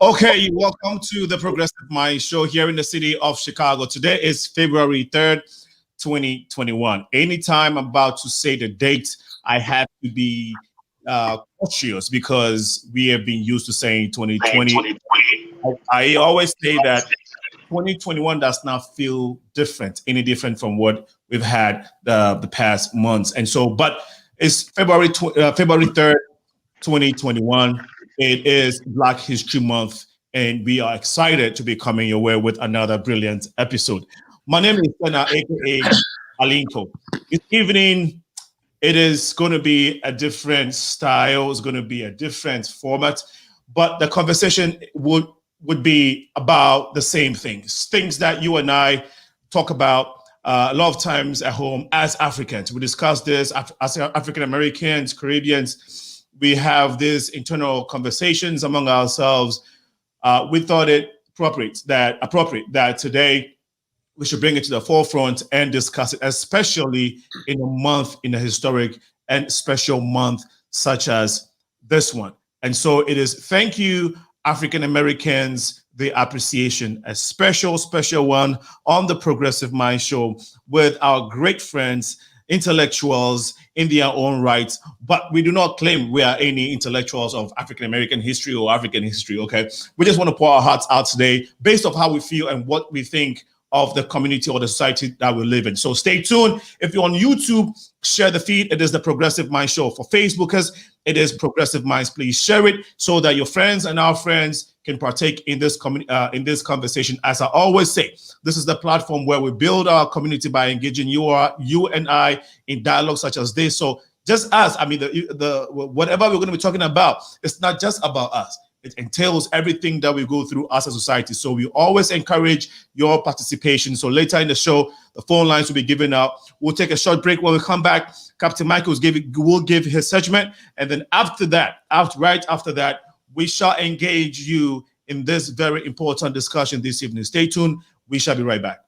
Okay, welcome to the Progressive Mind Show here in the city of Chicago. Today is February 3rd, 2021. Anytime I'm about to say the date, I have to be cautious because we have been used to saying 2020. I always say that 2021 does not feel different, any different from what we've had the past months. And so, but it's February 3rd, 2021. It is Black History Month, and we are excited to be coming your way with another brilliant episode. My name is SENAALINCO, SENAALINCO. This evening, it is going to be a different style. It's going to be a different format, but the conversation would be about the same things that you and I talk about a lot of times at home as Africans. We discuss this as African Americans, Caribbeans. We have these internal conversations among ourselves. We thought it appropriate that today we should bring it to the forefront and discuss it, especially in a historic and special month such as this one. And so it is, thank you, African Americans, the appreciation, a special one on the Progressive Mind Show with our great friends, intellectuals in their own rights, but we do not claim we are any intellectuals of African American history or African history. Okay, we just want to pour our hearts out today based off how we feel and what we think of the community or the society that we live in. So stay tuned. If you're on YouTube, share the feed. It is the Progressive Mind Show. For Facebookers, it is Progressive Minds. Please share it so that your friends and our friends can partake in this conversation. As I always say, this is the platform where we build our community by engaging you and I in dialogue such as this. So just as the whatever we're going to be talking about, it's not just about us. It entails everything that we go through as a society. So we always encourage your participation. So later in the show, the phone lines will be given out. We'll take a short break. When we come back, Captain Michael will give his segment. And then right after that, we shall engage you in this very important discussion this evening. Stay tuned. We shall be right back.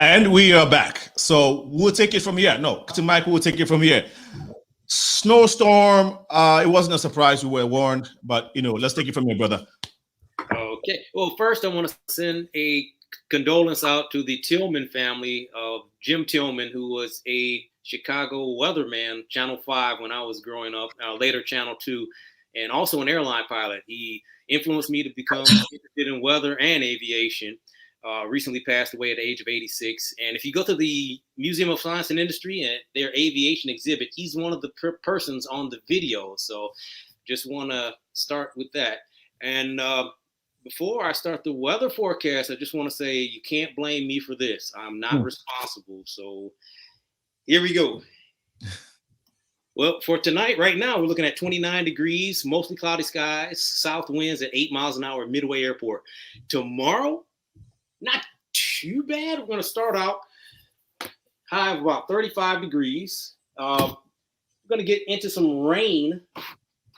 And we are back. So we'll take it from here. No, Captain Michael will take it from here. Snowstorm. It wasn't a surprise. We were warned, but let's take it from here, brother. Okay. Well, first I want to send a condolence out to the Tillman family of Jim Tillman, who was a Chicago weatherman, Channel 5 when I was growing up, later Channel 2, and also an airline pilot. He influenced me to become interested in weather and aviation. Recently passed away at the age of 86. And if you go to the Museum of Science and Industry and their aviation exhibit, he's one of the persons on the video. So just want to start with that. And before I start the weather forecast, I just want to say you can't blame me for this. I'm not responsible. So here we go. Well, for tonight, right now, we're looking at 29 degrees, mostly cloudy skies, south winds at 8 miles an hour at Midway Airport. Tomorrow, not too bad. We're going to start out high of about 35 degrees. We're going to get into some rain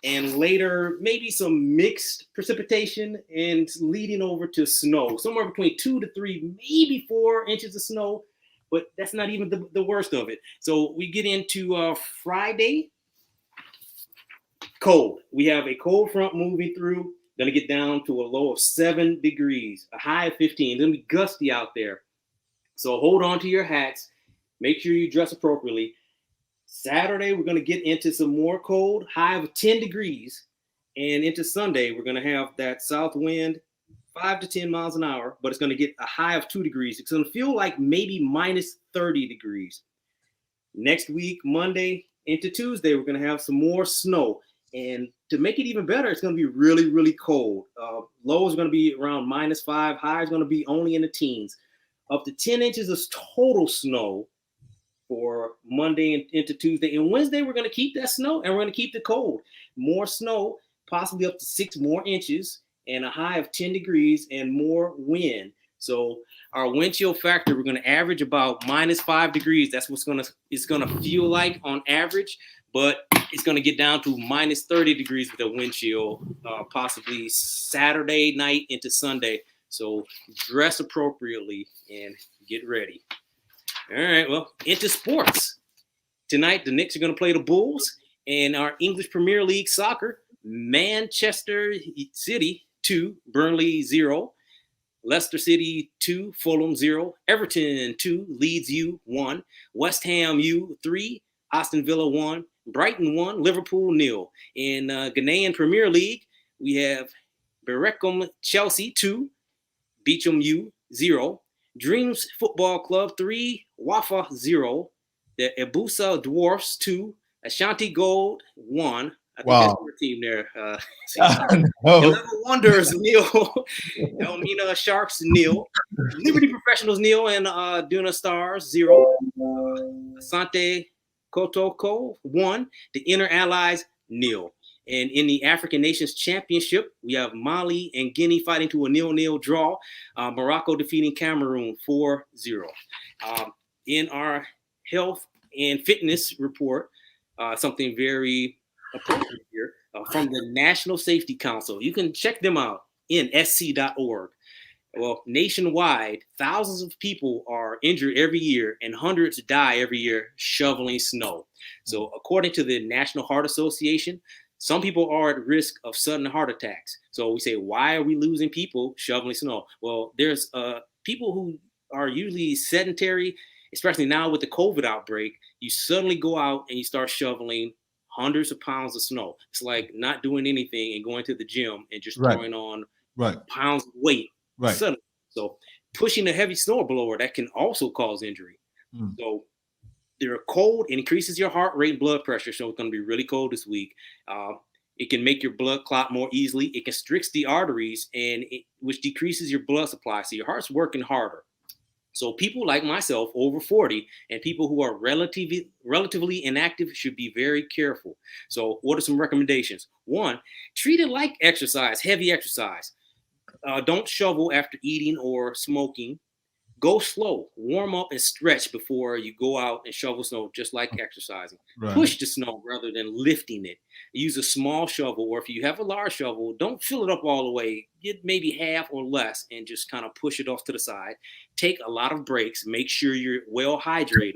and later maybe some mixed precipitation and leading over to snow. Somewhere between 2 to 3, maybe 4 inches of snow, but that's not even the worst of it. So we get into Friday, cold. We have a cold front moving through. Going to get down to a low of 7 degrees, a high of 15. It's going to be gusty out there. So hold on to your hats. Make sure you dress appropriately. Saturday, we're going to get into some more cold, high of 10 degrees. And into Sunday, we're going to have that south wind, 5 to 10 miles an hour, but it's going to get a high of 2 degrees. It's going to feel like maybe minus 30 degrees. Next week, Monday into Tuesday, we're going to have some more snow. And to make it even better, it's going to be really, really cold. Low is going to be around -5. High is going to be only in the teens. Up to 10 inches of total snow for Monday and into Tuesday. And Wednesday, we're going to keep that snow and we're going to keep the cold. More snow, possibly up to 6 more inches and a high of 10 degrees and more wind. So our wind chill factor, we're going to average about -5 degrees. That's what's it's going to feel like on average, but it's going to get down to -30 degrees with a wind chill, possibly Saturday night into Sunday. So dress appropriately and get ready. All right, well, into sports. Tonight, the Knicks are going to play the Bulls, and our English Premier League soccer, Manchester City 2, Burnley 0. Leicester City 2, Fulham 0, Everton 2, Leeds U 1, West Ham U 3, Aston Villa 1, Brighton 1, Liverpool 0. In Ghanaian Premier League, we have Berekum Chelsea 2, Beecham U 0, Dreams Football Club 3, Wafa 0, the Ebusa Dwarfs 2, Ashanti Gold 1. I think that's your team there. No. 11 Wonders, nil. Elmina Sharks, nil. Liberty Professionals, nil. And Duna Stars, 0. Asante Kotoko, 1. The Inner Allies, nil. And in the African Nations Championship, we have Mali and Guinea fighting to a 0-0 draw. Morocco defeating Cameroon 4-0. In our health and fitness report, something very appropriate here from the National Safety Council. You can check them out in sc.org. Well, nationwide, thousands of people are injured every year and hundreds die every year shoveling snow. So according to the National Heart Association, some people are at risk of sudden heart attacks. So we say, why are we losing people shoveling snow? Well, there's people who are usually sedentary, especially now with the COVID outbreak. You suddenly go out and you start shoveling hundreds of pounds of snow. It's like not doing anything and going to the gym and just throwing on pounds of weight. Suddenly. So pushing a heavy snowblower, that can also cause injury. So they're cold and increases your heart rate and blood pressure. So it's going to be really cold this week. It can make your blood clot more easily. It constricts the arteries, which decreases your blood supply. So your heart's working harder. So people like myself, over 40, and people who are relatively inactive should be very careful. So what are some recommendations? 1, treat it like exercise, heavy exercise. Don't shovel after eating or smoking. Go slow, warm up and stretch before you go out and shovel snow, just like exercising. Push the snow rather than lifting it. Use a small shovel, or if you have a large shovel, don't fill it up all the way. Get maybe half or less and just kind of push it off to the side. Take a lot of breaks. Make sure you're well hydrated.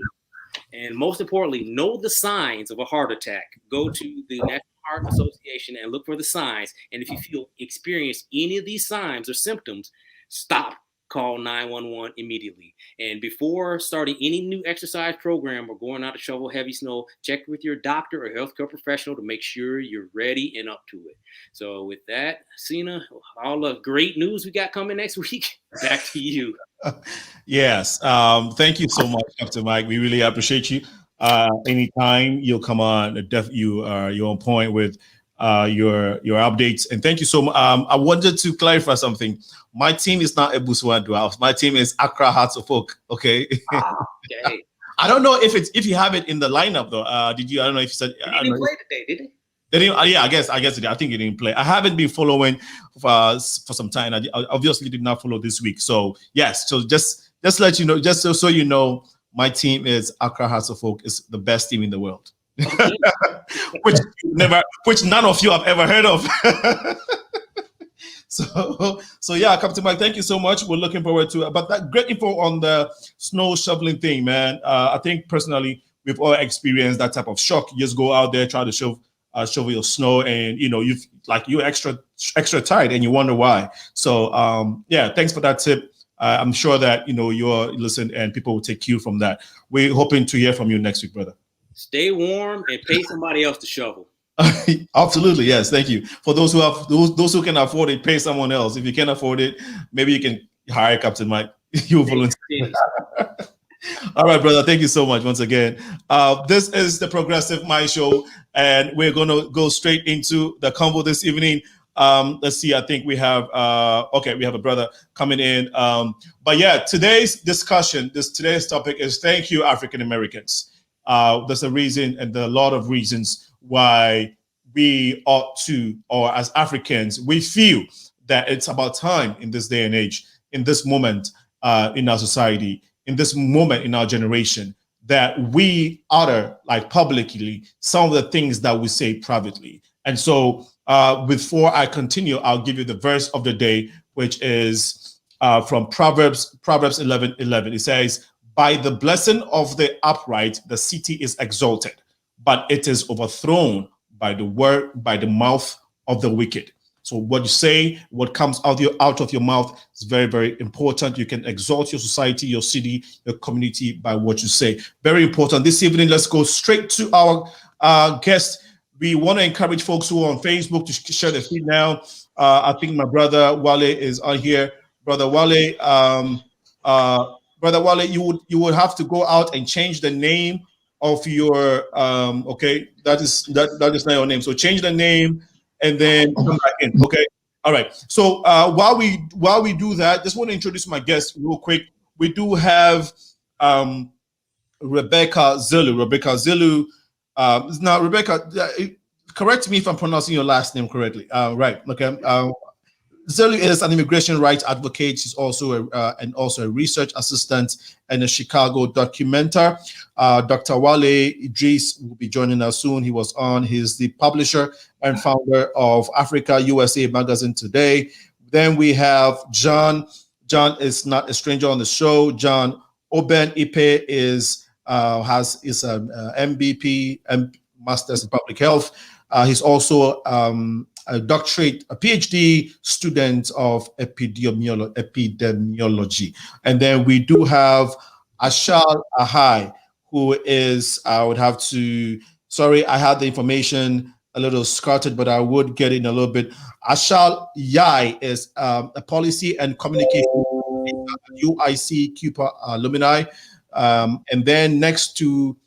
And most importantly, know the signs of a heart attack. Go to the National Heart Association and look for the signs. And if you experience any of these signs or symptoms, stop. Call 911 immediately. And before starting any new exercise program or going out to shovel heavy snow, check with your doctor or healthcare professional to make sure you're ready and up to it. So with that, Sena, all the great news we got coming next week, back to you. Yes. Thank you so much, Dr. Mike. We really appreciate you. Anytime you'll come on, you're on point with your updates. And thank you so much. I wanted to clarify something. My team is not Ebusua Dwarfs. My team is Accra Hearts of Oak. Okay. Okay. I don't know if you have it in the lineup though. Did you? I don't know if you said. They didn't play today, did they? They didn't, yeah, I guess it did. I think it didn't play. I haven't been following for some time. I obviously did not follow this week. So yes. So just let you know, just so you know, my team is Accra Hearts of Oak is the best team in the world. Okay. which none of you have ever heard of. So yeah, Captain Mike, thank you so much. We're looking forward to it. But that great info on the snow shoveling thing, man. I think personally, we've all experienced that type of shock. You just go out there, try to shovel your snow, and you're extra tired, and you wonder why. So yeah, thanks for that tip. I'm sure that you're listening, and people will take cue from that. We're hoping to hear from you next week, brother. Stay warm and pay somebody else to shovel. Absolutely, yes. Thank you. For those who can afford it, pay someone else. If you can't afford it, maybe you can hire Captain Mike. You volunteer. All right, brother. Thank you so much once again. This is the Progressive Mind Show, and we're gonna go straight into the convo this evening. Let's see. I think we have we have a brother coming in. But yeah, today's discussion, today's topic is thank you, African Americans. There's a reason and a lot of reasons why we ought to, or as Africans, we feel that it's about time in this day and age, in this moment, in our society, in this moment in our generation, that we utter like publicly some of the things that we say privately. And so before I continue, I'll give you the verse of the day, which is from Proverbs 11:11. It says, by the blessing of the upright, the city is exalted, but it is overthrown by the mouth of the wicked. So what you say, what comes out of your mouth is very, very important. You can exalt your society, your city, your community by what you say. Very important. This evening, let's go straight to our guest. We want to encourage folks who are on Facebook to share the feed now. I think my brother Wale is on here. Brother Wale, you would have to go out and change the name of your okay. That is not your name. So change the name and then come back in. Okay. All right. So while we do that, just want to introduce my guest real quick. We do have Rebecca Zelu. Rebecca Zelu. Now, Rebecca, correct me if I'm pronouncing your last name correctly. Right. Okay. Zelu is an immigration rights advocate. She's also a research assistant and a Chicago documenter. Dr. Wale IDREEZ will be joining us soon. He was on. He's the publisher and founder of Africa USA magazine today. Then we have John. John is not a stranger on the show. John OBEN EPEY is an MBP, Masters in Public Health. He's also a doctorate, a PhD student of epidemiology. And then we do have Ashal Ahai, who is, I would have to, sorry, I had the information a little scattered, but I would get in a little bit. Ashal Yai is a policy and communication UIC Cuba alumni. And then next to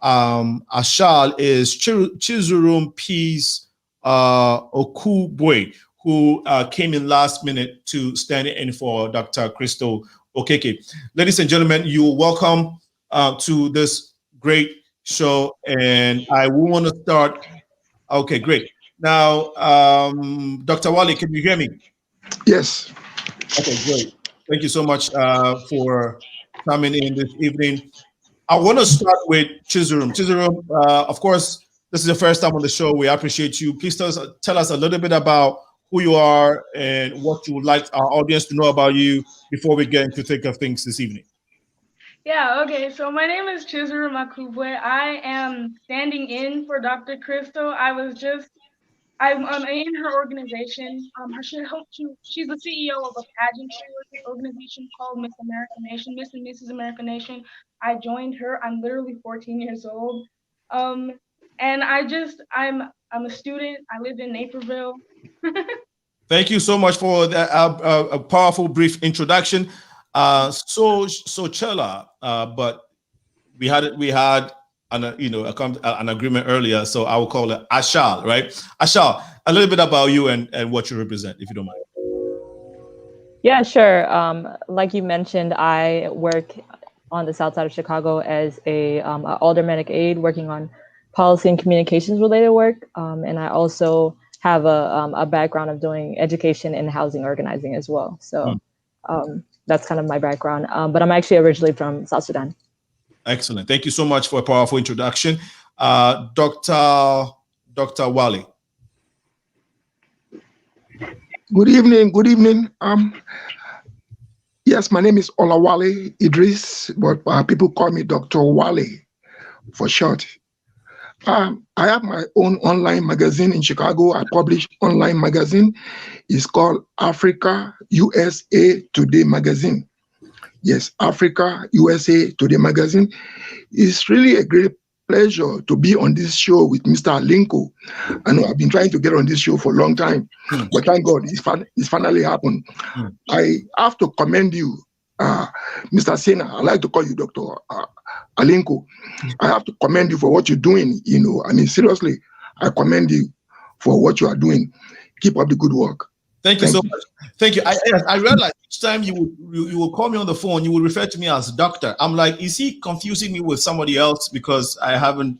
Ashal is Chizurum Peace Okubwe, who came in last minute to stand in for Dr. KRYSTAL OKEKE. Ladies and gentlemen, you're welcome to this great show, and I want to start. Okay, great. Now, Dr. Wale, can you hear me? Yes. Okay, great. Thank you so much for coming in this evening. I want to start with Chizurum. Chizurum, of course, this is the first time on the show. We appreciate you. Please tell us a little bit about who you are and what you would like our audience to know about you before we get into thick of things this evening. Yeah, okay. So my name is Chizurum Akubwe. I am standing in for Dr. KRYSTAL. I'm in her organization. She's the CEO of a pageantry organization called Miss America Nation, Miss and Mrs. America Nation. I joined her. I'm literally 14 years old. And I'm a student. I live in Naperville. Thank you so much for that a powerful brief introduction. So Chela, but we had an agreement earlier, so I will call it Ashal, right? Ashal, a little bit about you and what you represent, if you don't mind. Yeah, sure. Like you mentioned, I work on the south side of Chicago as a aldermanic aide working on policy and communications related work. And I also have a background of doing education and housing organizing as well. So that's kind of my background. But I'm actually originally from South Sudan. Excellent. Thank you so much for a powerful introduction. Dr. Wale. Good evening. Good evening. Yes, my name is OLAWALE IDREEZ, but people call me Dr. Wale for short. I have my own online magazine in Chicago. I publish online magazine. It's called Africa USA Today magazine. Yes, Africa USA Today magazine. It's really a great pleasure to be on this show with Mr. Alinko. I know I've been trying to get on this show for a long time, but thank God it's finally happened. I have to commend you, Mr. Sena. I like to call you Dr. Alinko. I have to commend you for what you're doing. I mean, seriously, I commend you for what you are doing. Keep up the good work. Thank you so much. Thank you. I realized each time you will call me on the phone, you will refer to me as doctor. I'm like, is he confusing me with somebody else because I haven't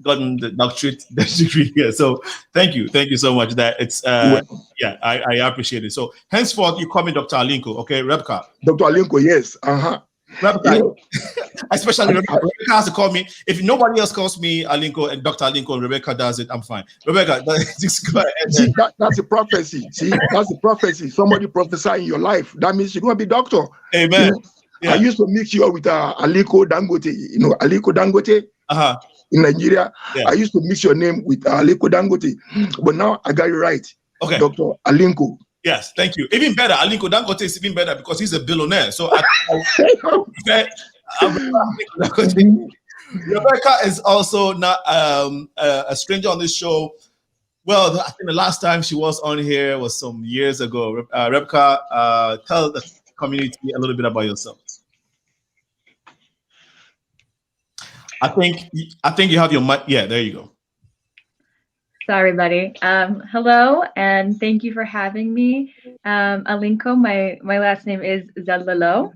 gotten the doctorate degree here. So thank you so much. That it's yeah, I appreciate it. So henceforth, you call me Dr. Alinko, okay, Rebecca. Dr. Alinko, yes. Rebecca, especially Rebecca has to call me. If nobody else calls me Alinko and Dr. Alinko and Rebecca does it, I'm fine. Rebecca, just go ahead. See, that's a prophecy. See, that's a prophecy. Somebody prophesy in your life. That means you're going to be doctor. Amen. You know, yeah. I used to mix you up with Aliko Dangote. You know, Aliko Dangote in Nigeria. Yeah. I used to mix your name with Aliko Dangote. But now I got it right. Okay. Dr. Alinko. Yes, thank you. Even better, Alinko Dangote is even better because he's a billionaire. So Rebecca is also not a stranger on this show. Well, I think the last time she was on here was some years ago. Rebecca, tell the community a little bit about yourself. I think you have your mic. Yeah, there you go. Sorry, buddy. Hello, and thank you for having me. Alinko, my last name is ZELLELEW.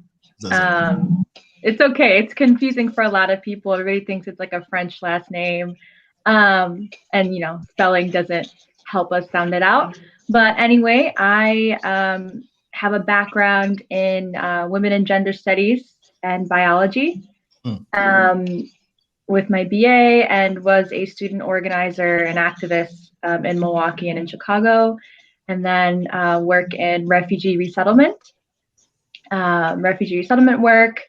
It's okay. It's confusing for a lot of people. Everybody thinks it's like a French last name. And, you know, spelling doesn't help us sound it out. But anyway, I have a background in women and gender studies and biology. With my BA, and was a student organizer and activist in Milwaukee and in Chicago, and then work in refugee resettlement work.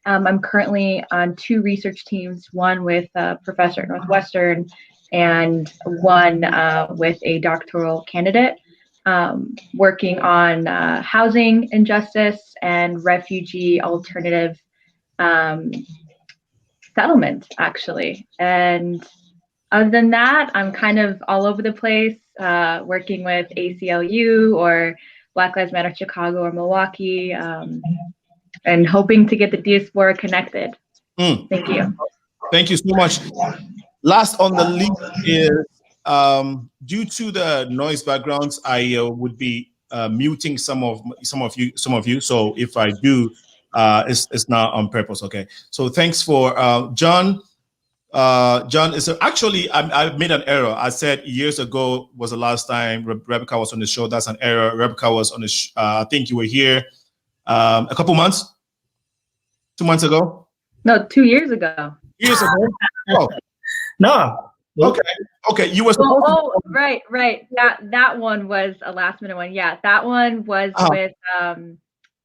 I'm currently on 2 research teams, one with a professor at Northwestern and one with a doctoral candidate, working on housing injustice and refugee alternative settlement, actually. And other than that, I'm kind of all over the place, working with ACLU or Black Lives Matter Chicago or Milwaukee, and hoping to get the diaspora connected. Thank you. Thank you so much. Last on the list is, due to the noise backgrounds, I would be muting some of you. So if I do, it's not on purpose. Okay. So thanks for John. John is actually I made an error. I said years ago was the last time Rebecca was on the show. That's an error. Rebecca was on the I think you were here a couple months, 2 months ago. No, 2 years ago. Years ago. Oh no. Okay. You were. Right. That one was a last minute one. Yeah, that one was with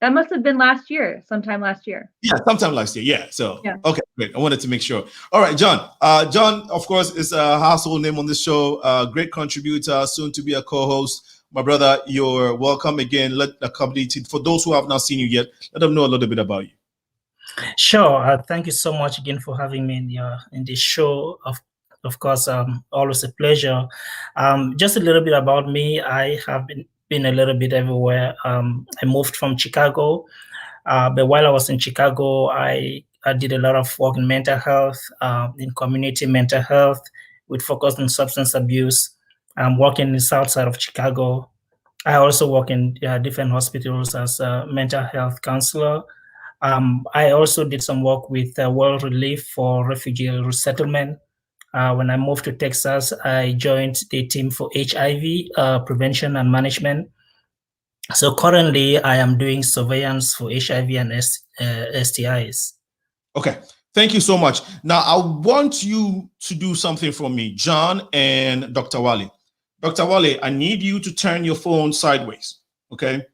that must have been last year, sometime last year. Yeah, sometime last year. Yeah. So, yeah. Okay, great. I wanted to make sure. All right, John. John, of course, is a household name on this show. Great contributor, soon to be a co-host. My brother, you're welcome again. Let the community, for those who have not seen you yet, let them know a little bit about you. Sure. Thank you so much again for having me in this show. Of course, always a pleasure. Just a little bit about me. I have been a little bit everywhere. I moved from Chicago, but while I was in Chicago, I did a lot of work in mental health, in community mental health, with focus on substance abuse. I'm working in the south side of Chicago. I also work in different hospitals as a mental health counselor. I also did some work with World Relief for refugee resettlement. When I moved to Texas, I joined the team for HIV prevention and management. So currently, I am doing surveillance for HIV and STIs. Okay, thank you so much. Now, I want you to do something for me, John and Dr. Wale. Dr. Wale, I need you to turn your phone sideways, okay?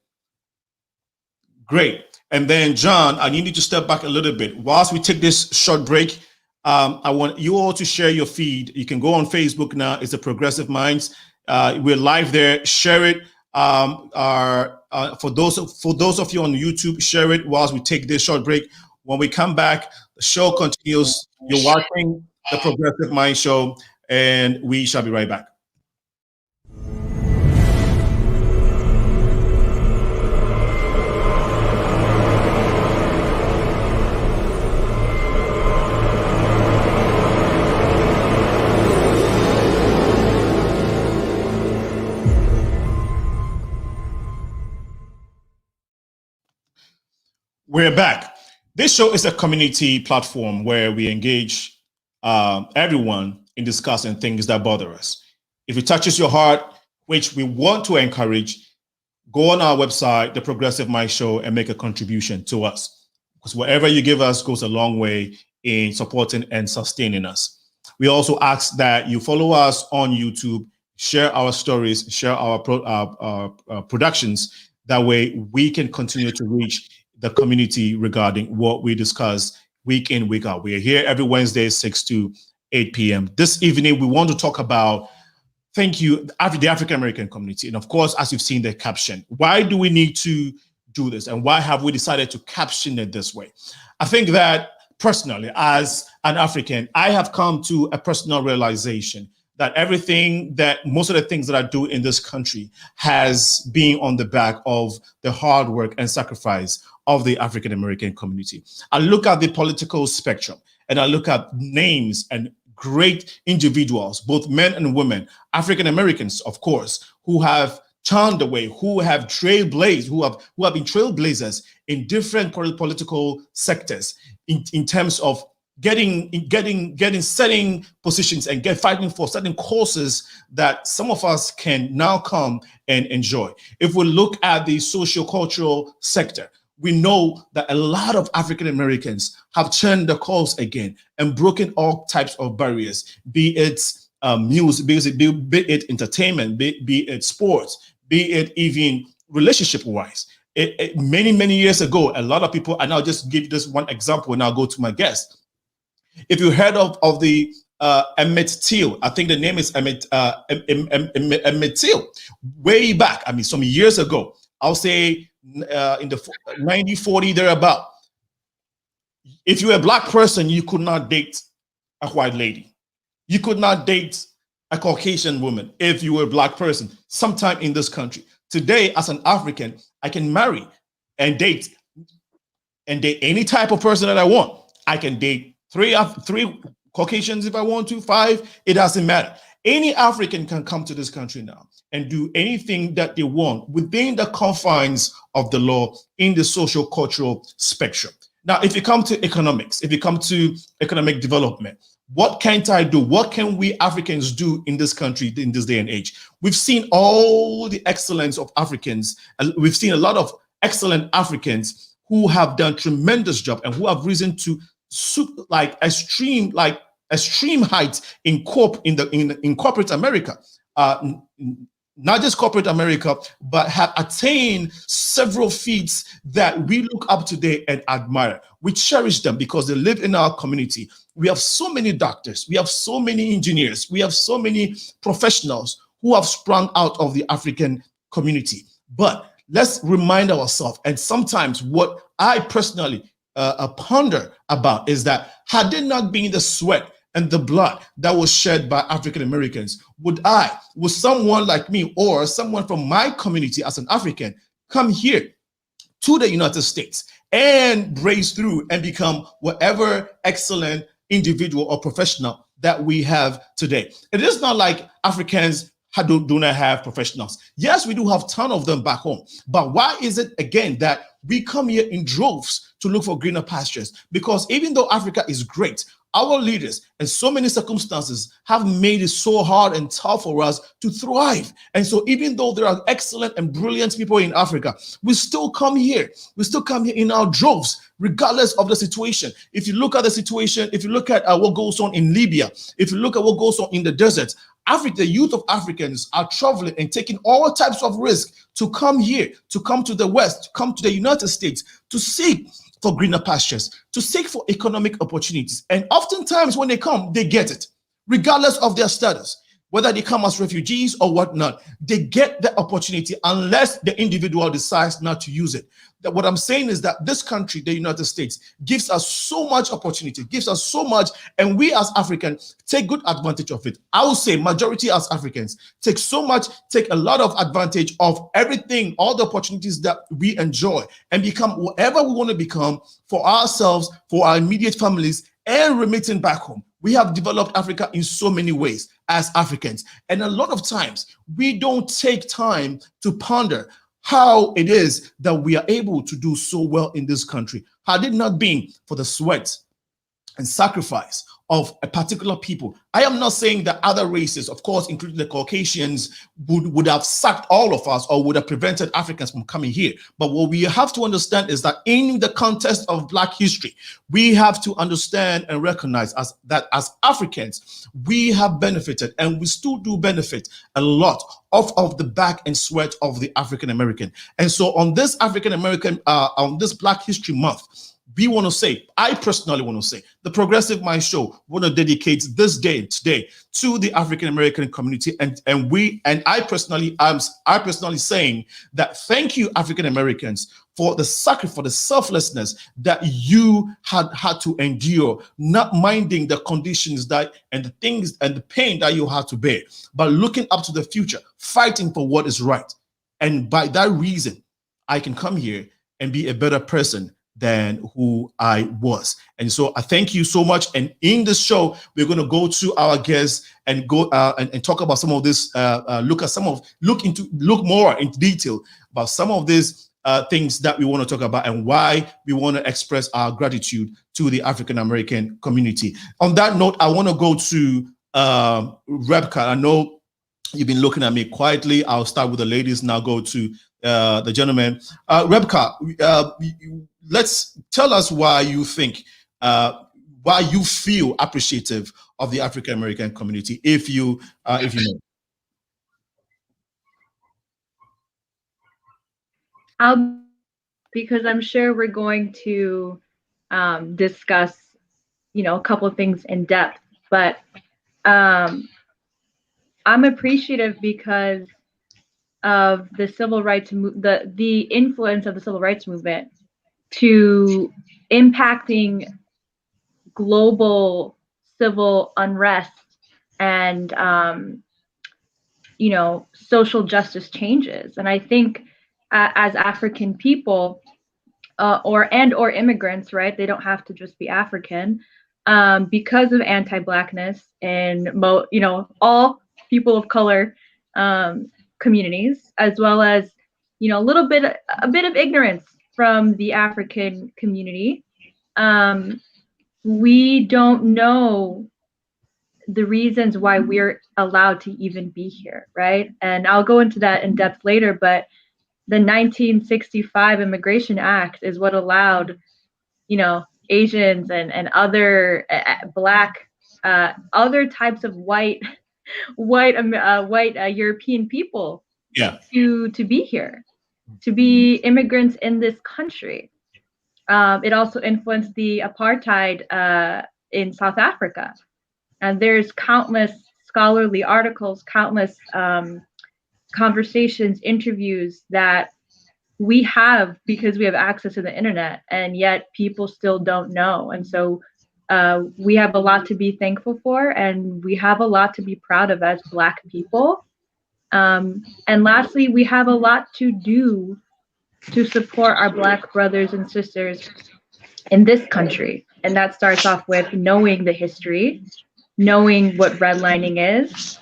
Great. And then, John, I need you to step back a little bit. Whilst we take this short break, I want you all to share your feed. You can go on Facebook now. It's the Progressive Minds. We're live there. Share it. For those of you on YouTube, share it whilst we take this short break. When we come back, the show continues. You're watching the Progressive Mind Show, and we shall be right back. We're back. This show is a community platform where we engage everyone in discussing things that bother us. If it touches your heart, which we want to encourage, go on our website, The Progressive Mind Show, and make a contribution to us. Because whatever you give us goes a long way in supporting and sustaining us. We also ask that you follow us on YouTube, share our stories, share our productions. That way we can continue to reach the community regarding what we discuss week in, week out. We are here every Wednesday, 6 to 8 p.m. This evening, we want to talk about, thank you, the African-American community. And of course, as you've seen the caption, why do we need to do this? And why have we decided to caption it this way? I think that personally, as an African, I have come to a personal realization that most of the things that I do in this country has been on the back of the hard work and sacrifice of the African-American community. I look at the political spectrum and I look at names and great individuals, both men and women, African-Americans, of course, who have turned the way, who have trailblazed, who have been trailblazers in different political sectors in terms of getting setting positions and fighting for certain causes that some of us can now come and enjoy. If we look at the social-cultural sector, we know that a lot of African Americans have turned the course again and broken all types of barriers, be it music, be it entertainment, be it sports, be it even relationship-wise. Many years ago, a lot of people, and I'll just give this one example and I'll go to my guest. If you heard of the Emmett Till, I think the name is Emmett Till, way back, I mean, some years ago, I'll say in the 1940 thereabout. If you were a black person, you could not date a white lady. You could not date a Caucasian woman if you were a black person sometime in this country. Today, as an African, I can marry and date any type of person that I want. I can date three Caucasians if I want to, 5, it doesn't matter. Any African can come to this country now and do anything that they want within the confines of the law in the social cultural spectrum. Now, if you come to economics, if you come to economic development, what can't I do? What can we Africans do in this country in this day and age? We've seen all the excellence of Africans, and we've seen a lot of excellent Africans who have done tremendous job and who have risen to extreme heights in corporate America, not just corporate America, but have attained several feats that we look up today and admire. We cherish them because they live in our community. We have so many doctors, we have so many engineers, we have so many professionals who have sprung out of the African community. But let's remind ourselves, and sometimes what I personally ponder about is that had it not been the sweat and the blood that was shed by African Americans, would someone like me or someone from my community as an African come here to the United States and brace through and become whatever excellent individual or professional that we have today? It is not like Africans do not have professionals. Yes, we do have a ton of them back home. But why is it, again, that we come here in droves to look for greener pastures? Because even though Africa is great, our leaders and so many circumstances have made it so hard and tough for us to thrive. And so even though there are excellent and brilliant people in Africa, we still come here. We still come here in our droves, regardless of the situation. If you look at the situation, if you look at what goes on in Libya, if you look at what goes on in the desert, the youth of Africans are traveling and taking all types of risk to come here, to come to the West, to come to the United States, to seek for greener pastures, to seek for economic opportunities. And oftentimes when they come, they get it, regardless of their status. Whether they come as refugees or whatnot, they get the opportunity unless the individual decides not to use it. What I'm saying is that this country, the United States, gives us so much opportunity, gives us so much, and we as Africans take good advantage of it. I would say majority as Africans take a lot of advantage of everything, all the opportunities that we enjoy, and become whatever we want to become for ourselves, for our immediate families, and remitting back home. We have developed Africa in so many ways as Africans. And a lot of times we don't take time to ponder how it is that we are able to do so well in this country. Had it not been for the sweat and sacrifice of a particular people. I am not saying that other races, of course, including the Caucasians, would have sacked all of us or would have prevented Africans from coming here. But what we have to understand is that in the context of Black history, we have to understand and recognize that as Africans, we have benefited and we still do benefit a lot of the back and sweat of the African American. And so on this African American, on this Black History Month, we want to say, I personally want to say, the Progressive Mind Show want to dedicate this day today to the African American community, and I personally saying that thank you, African Americans, for the sacrifice, for the selflessness that you had to endure, not minding the conditions that and the things and the pain that you had to bear, but looking up to the future, fighting for what is right. And by that reason, I can come here and be a better person than who I was. And so I thank you so much. And in this show, we're going to go to our guests and go and talk about some of this, look more into detail about some of these things that we want to talk about and why we want to express our gratitude to the African American community. On that note, I want to go to Rebecca. I know you've been looking at me quietly. I'll start with the ladies, now go to the gentleman. Rebecca, let's tell us why you think, why you feel appreciative of the African American community, if you know. Because I'm sure we're going to discuss, a couple of things in depth, but I'm appreciative because of the civil rights, the influence of the civil rights movement to impacting global civil unrest and social justice changes. And I think as African people or immigrants, right, they don't have to just be African, because of anti-Blackness and all people of color communities, as well as a bit of ignorance from the African community. We don't know the reasons why we're allowed to even be here, right? And I'll go into that in depth later, but the 1965 Immigration Act is what allowed, Asians and other Black, other types of white European people, to be here, to be immigrants in this country. It also influenced the apartheid in South Africa, and there's countless scholarly articles, countless conversations, interviews that we have because we have access to the internet, and yet people still don't know. And so we have a lot to be thankful for, and we have a lot to be proud of as Black people. And lastly, we have a lot to do to support our Black brothers and sisters in this country. And that starts off with knowing the history, knowing what redlining is,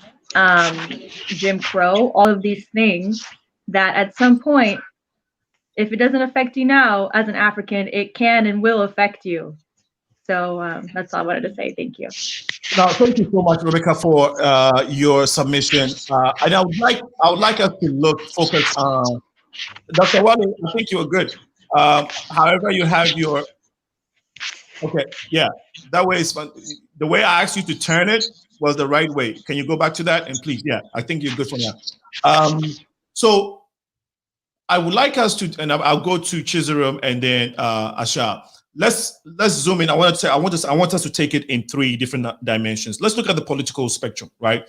Jim Crow, all of these things that at some point, if it doesn't affect you now as an African, it can and will affect you. So that's all I wanted to say. Thank you. Now, thank you so much, Rebecca, for your submission. And I would like us to focus on Dr. Wale. I think you're good. However, you have your that way is fun. The way I asked you to turn it was the right way. Can you go back to that? And please, I think you're good for now. So I would like us to, and I'll go to Chizaram and then Asha. Let's zoom in. I want us to take it in 3 different dimensions. Let's look at the political spectrum, right?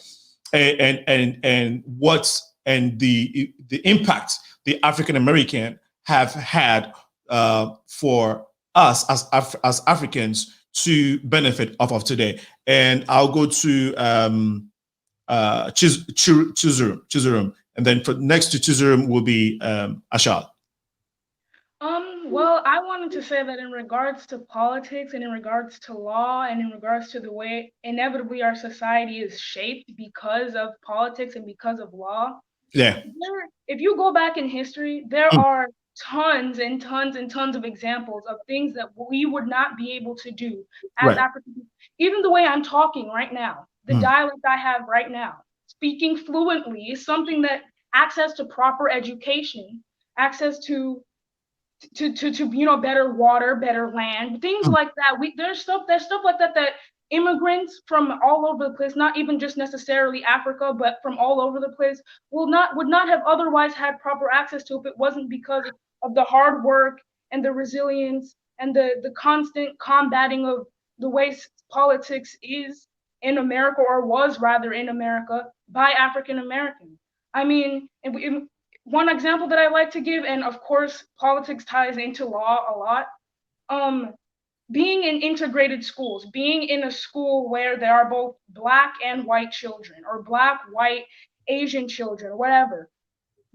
And what's the impact the African American have had for us as Africans to benefit off of today. And I'll go to Chizaram, and then next to Chizaram will be Asha. Well, I wanted to say that in regards to politics and in regards to law and in regards to the way inevitably our society is shaped because of politics and because of law. Yeah. If you go back in history, there are tons and tons and tons of examples of things that we would not be able to do as Right. African people. Even the way I'm talking right now, the dialect I have right now, speaking fluently is something that access to proper education, access to better water, better land, things like that. There's stuff like that that immigrants from all over the place, not even just necessarily Africa, but from all over the place, would not have otherwise had proper access to if it wasn't because of the hard work and the resilience and the constant combating of the way politics is in America, or was rather in America, by African Americans. I mean, one example that I like to give, and of course politics ties into law a lot, being in integrated schools, being in a school where there are both Black and white children, or Black, white, Asian children, whatever.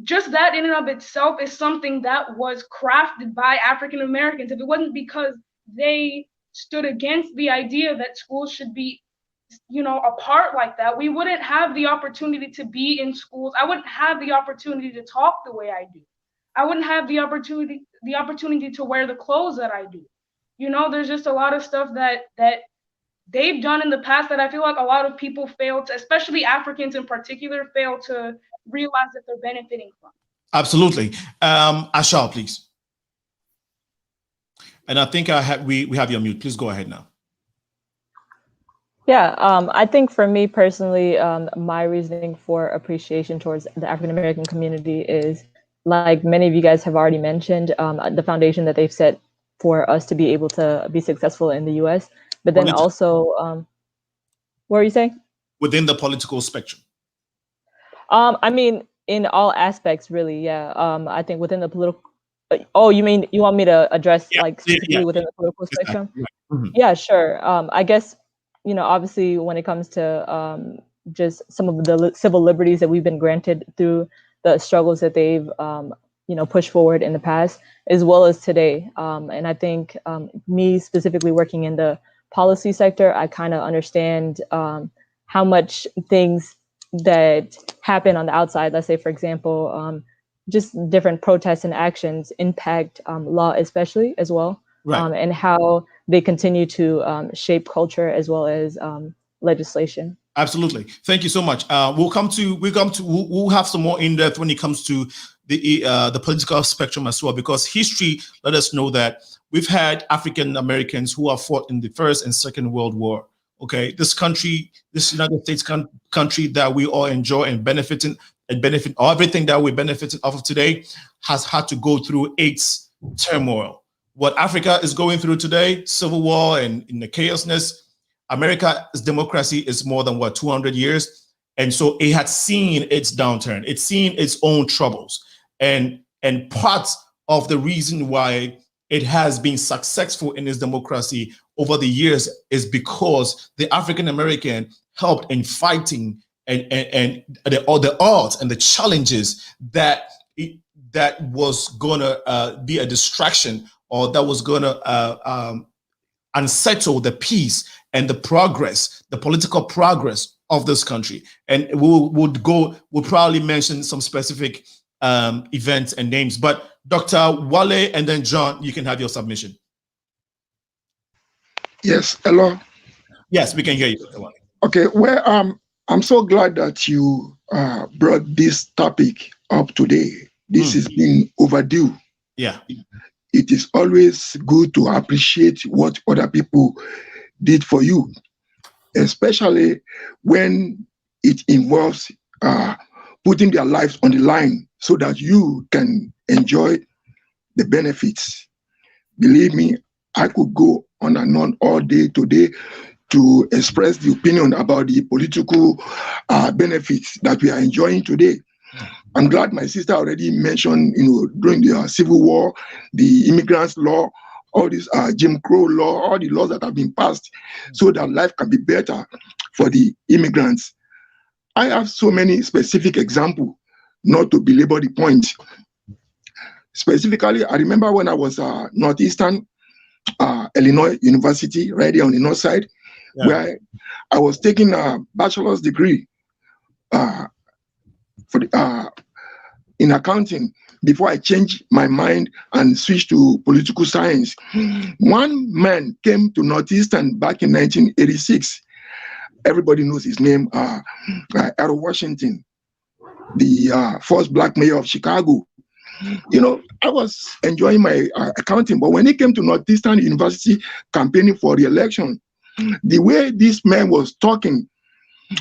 Just that in and of itself is something that was crafted by African Americans. If it wasn't because they stood against the idea that schools should be, apart like that, we wouldn't have the opportunity to be in schools. I wouldn't have the opportunity to talk the way I do. I wouldn't have the opportunity to wear the clothes that I do. There's just a lot of stuff that they've done in the past that I feel like a lot of people fail to, especially Africans in particular, fail to realize that they're benefiting from. Absolutely. Ashal, please. And I think we have you on mute. Please go ahead now. Yeah, I think for me personally, my reasoning for appreciation towards the African American community is, like many of you guys have already mentioned, the foundation that they've set for us to be able to be successful in the U.S. But then also, what were you saying? Within the political spectrum. I mean, in all aspects, really, yeah. I think within the political. Oh, you mean you want me to address like specifically within the political spectrum? Mm-hmm. Yeah, sure. I guess, obviously when it comes to just some of the civil liberties that we've been granted through the struggles that they've pushed forward in the past, as well as today. And I think me specifically working in the policy sector, I kind of understand how much things that happen on the outside, let's say, for example, just different protests and actions impact law, especially as well, right. And how they continue to shape culture as well as legislation. Absolutely. Thank you so much. We'll have some more in depth when it comes to the political spectrum as well, because history let us know that we've had African Americans who have fought in the First and Second World War. Okay, this country, this United States country that we all enjoy and benefit, everything that we're benefiting off of today has had to go through its turmoil. What Africa is going through today, civil war and in the chaosness, America's democracy is more than 200 years. And so it had seen its downturn. It's seen its own troubles. And part of the reason why it has been successful in its democracy over the years is because the African American helped in fighting and the odds and the challenges that was gonna be a distraction, or that was gonna unsettle the peace and the progress, the political progress of this country. And we'll probably mention some specific events and names, but Dr. Wale and then John, you can have your submission. Yes, hello. Yes, we can hear you, Dr. Wale. Okay, well, I'm so glad that you brought this topic up today. This has been overdue. Yeah. It is always good to appreciate what other people did for you, especially when it involves putting their lives on the line so that you can enjoy the benefits. Believe me, I could go on and on all day today to express the opinion about the political benefits that we are enjoying today. I'm glad my sister already mentioned, during the Civil War, the immigrants law, all this Jim Crow law, all the laws that have been passed so that life can be better for the immigrants. I have so many specific examples, not to belabor the point. Specifically, I remember when I was Northeastern Illinois University, right here on the north side, where I was taking a bachelor's degree in accounting before I changed my mind and switched to political science. One man came to Northeastern back in 1986. Everybody knows his name, Harold Washington, the first black mayor of Chicago. You know, I was enjoying my accounting, but when he came to Northeastern University campaigning for re-election, the way this man was talking,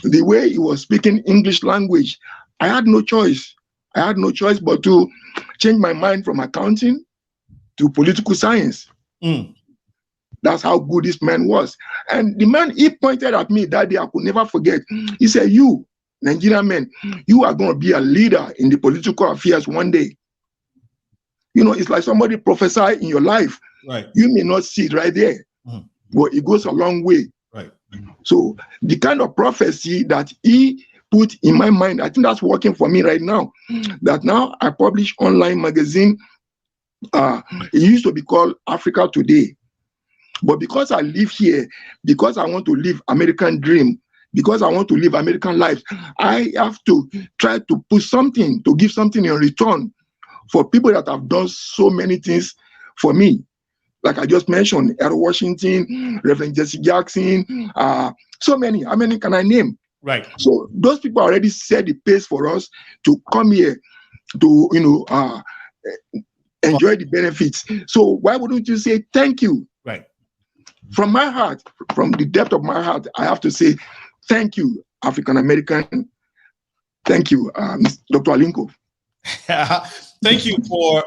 the way he was speaking English language, I had no choice. I had no choice but to change my mind from accounting to political science. That's how good this man was. And the man, he pointed at me that day, I could never forget. He said, you, Nigerian man, you are going to be a leader in the political affairs one day. You know, it's like somebody prophesy in your life. Right. You may not see it right there, but it goes a long way. Right. So the kind of prophecy that he put in my mind, I think that's working for me right now. That now I publish online magazine. It used to be called Africa Today. But because I live here, because I want to live American dream, because I want to live American life, I have to try to put something, to give something in return for people that have done so many things for me. Like I just mentioned, Harold Washington, Reverend Jesse Jackson, so many. How many can I name? Right. So those people already set the pace for us to come here to, you know, enjoy the benefits. So why wouldn't you say thank you? Right. From my heart, from the depth of my heart, I have to say thank you, African American. Thank you, Dr. Alinko. Thank you for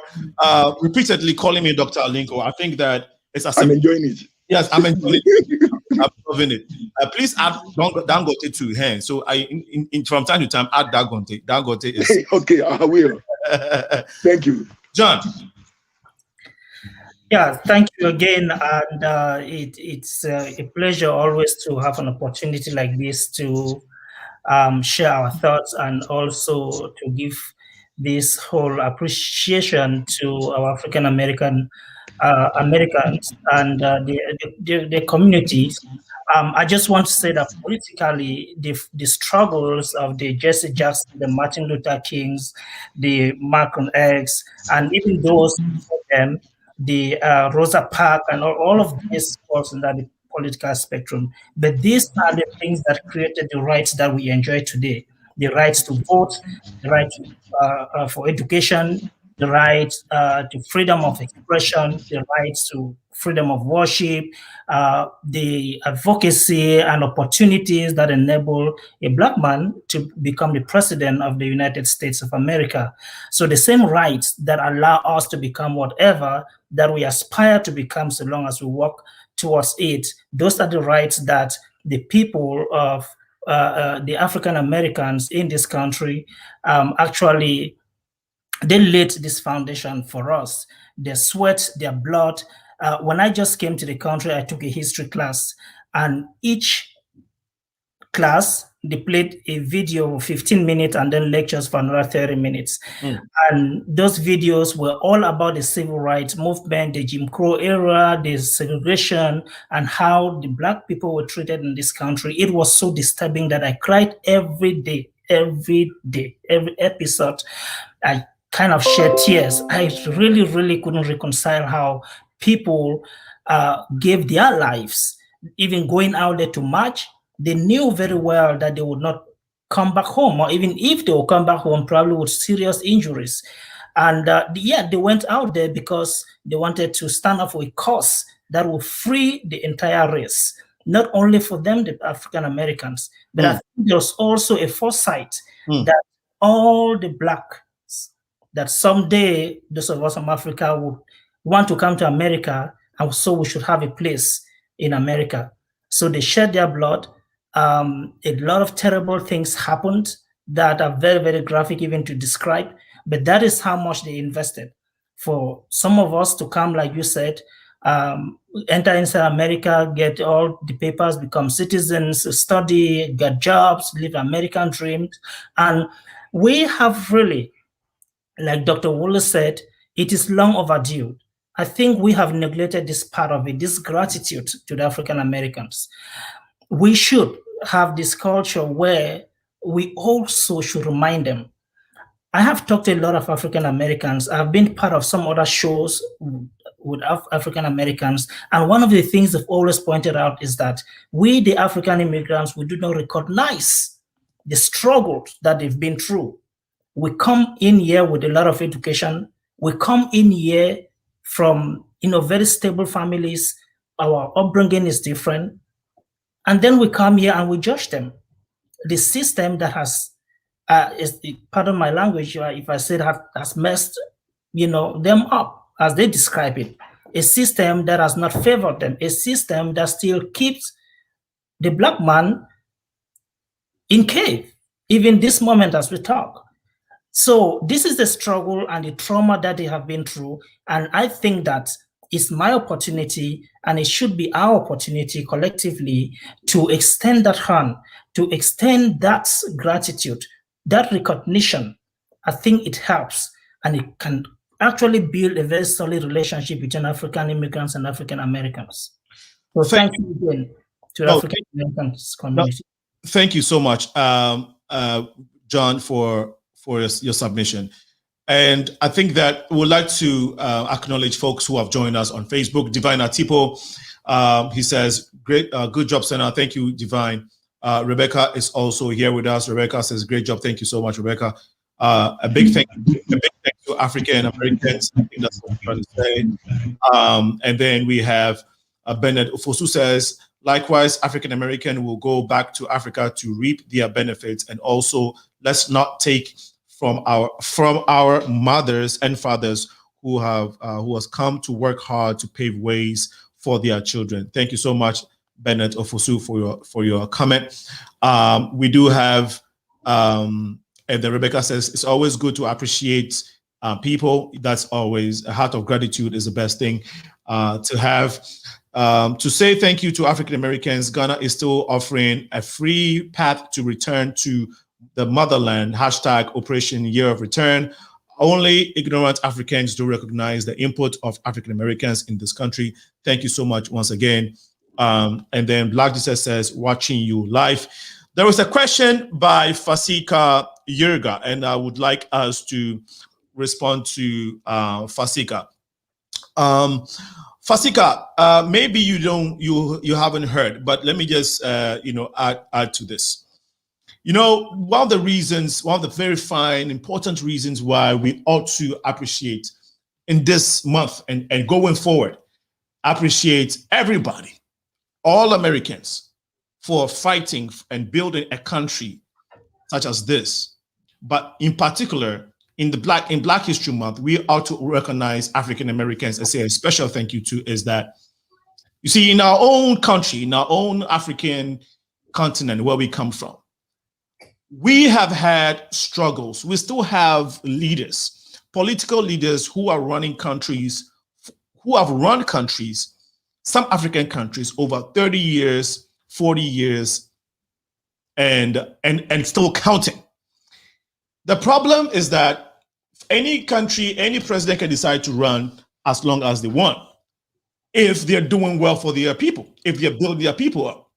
repeatedly calling me Dr. Alinko. I think that it's a I'm enjoying it. Yes, I'm enjoying it. I'm loving it. Please add Dangote to hand. So from time to time, add Dangote. Dangote is okay. I will. Thank you, John. Yeah, thank you again, and it's a pleasure always to have an opportunity like this to share our thoughts and also to give this whole appreciation to our African American Americans and the communities. I just want to say that politically, the struggles of the Jesse Jackson, the Martin Luther Kings, the Malcolm X, and even those of them, the Rosa Parks, and all of these falls under the political spectrum. But these are the things that created the rights that we enjoy today: the rights to vote, the right to, for education, the right to freedom of expression, the rights to freedom of worship, the advocacy and opportunities that enable a Black man to become the president of the United States of America. So the same rights that allow us to become whatever that we aspire to become so long as we work towards it, those are the rights that the people of the African Americans in this country actually, they laid this foundation for us. Their sweat, their blood. When I just came to the country, I took a history class, and each class, they played a video of 15 minutes and then lectures for another 30 minutes. And those videos were all about the civil rights movement, the Jim Crow era, the segregation, and how the Black people were treated in this country. It was so disturbing that I cried every day, every episode. I kind of shed tears. I really, really couldn't reconcile how people gave their lives, even going out there to march. They knew very well that they would not come back home, or even if they will come back home, probably with serious injuries. And yeah, they went out there because they wanted to stand up for a cause that will free the entire race, not only for them, the African Americans, but I think there was also a foresight that all the Blacks, that someday those of us from Africa would want to come to America, and so we should have a place in America. So they shed their blood. A lot of terrible things happened that are very, very graphic even to describe, but that is how much they invested. For some of us to come, like you said, enter inside America, get all the papers, become citizens, study, get jobs, live American dreams. And we have really, like Dr. Wale said, it is long overdue. I think we have neglected this part of it, this gratitude to the African Americans. We should have this culture where we also should remind them. I have talked to a lot of African Americans. I've been part of some other shows with African Americans, and one of the things they've always pointed out is that we, the African immigrants, we do not recognize the struggles that they've been through. We come in here with a lot of education. We come in here from very stable families. Our upbringing is different, and then we come here and we judge them. The system that has pardon my language, if I said has messed, them up, as they describe it. A system that has not favored them, a system that still keeps the Black man in cave, even this moment as we talk. So this is the struggle and the trauma that they have been through, and I think that it's my opportunity, and it should be our opportunity collectively to extend that hand, to extend that gratitude, that recognition. I think it helps, and it can actually build a very solid relationship between African immigrants and African Americans. So thank you again to the African Americans community. Thank you so much, John, for your submission. And I think that we'd like to acknowledge folks who have joined us on Facebook. Divine Atipo, he says, great, good job, Senna. Thank you, Divine. Rebecca is also here with us. Rebecca says, great job. Thank you so much, Rebecca. A big thank you to African Americans. I think that's what I'm trying to say. And then we have Bernard Ufosu says, likewise, African American will go back to Africa to reap their benefits. And also, let's not take from our mothers and fathers who has come to work hard to pave ways for their children. Thank you so much, Bennett Ofosu, for your comment. We do have, and then Rebecca says, it's always good to appreciate people. That's always a heart of gratitude is the best thing to have. To say thank you to African Americans, Ghana is still offering a free path to return to the motherland, hashtag Operation Year of Return. Only ignorant Africans do recognize the input of African Americans in this country. Thank you so much once again. And then Black Jesus says, watching you live. There was a question by Fasika Yurga, and I would like us to respond to Fasika. Fasika, maybe you haven't heard, but let me just add to this. One of the very fine, important reasons why we ought to appreciate in this month and going forward, appreciate everybody, all Americans, for fighting and building a country such as this. But in particular, in Black History Month, we ought to recognize African Americans and say a special thank you to is that, you see, in our own country, in our own African continent where we come from, we have had struggles. We still have leaders, political leaders who are running countries, who have run countries, some African countries over 30 years, 40 years, and still counting. The problem is that any country, any president can decide to run as long as they want, if they're doing well for their people, if they're building their people up.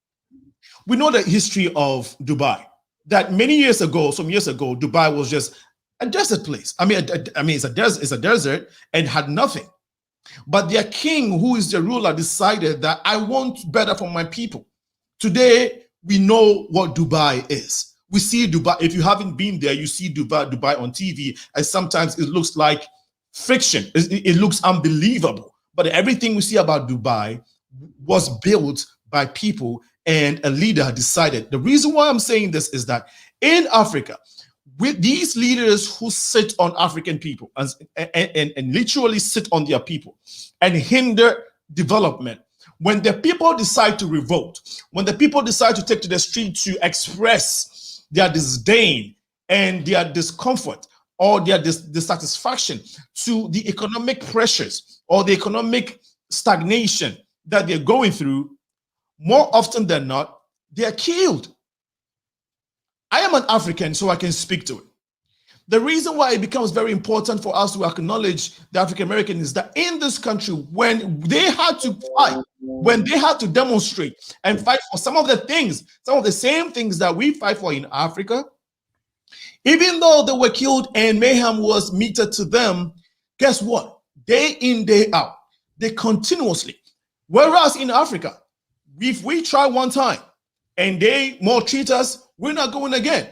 We know the history of Dubai. That many years ago, some years ago, Dubai was just a desert place. I mean, it's a desert and had nothing. But their king, who is the ruler, decided that I want better for my people. Today, we know what Dubai is. We see Dubai. If you haven't been there, you see Dubai on TV, and sometimes it looks like fiction. It looks unbelievable. But everything we see about Dubai was built by people, and a leader decided. The reason why I'm saying this is that in Africa, with these leaders who sit on African people and literally sit on their people and hinder development, when the people decide to revolt, when the people decide to take to the street to express their disdain and their discomfort or their dissatisfaction to the economic pressures or the economic stagnation that they're going through, more often than not, they are killed. I am an African, so I can speak to it. The reason why it becomes very important for us to acknowledge the African American is that in this country, when they had to fight, when they had to demonstrate and fight for some of the things, some of the same things that we fight for in Africa, Even though they were killed and mayhem was meted to them, guess what? Day in, day out, they continuously. Whereas in Africa, if we try one time and they maltreat us, we're not going again.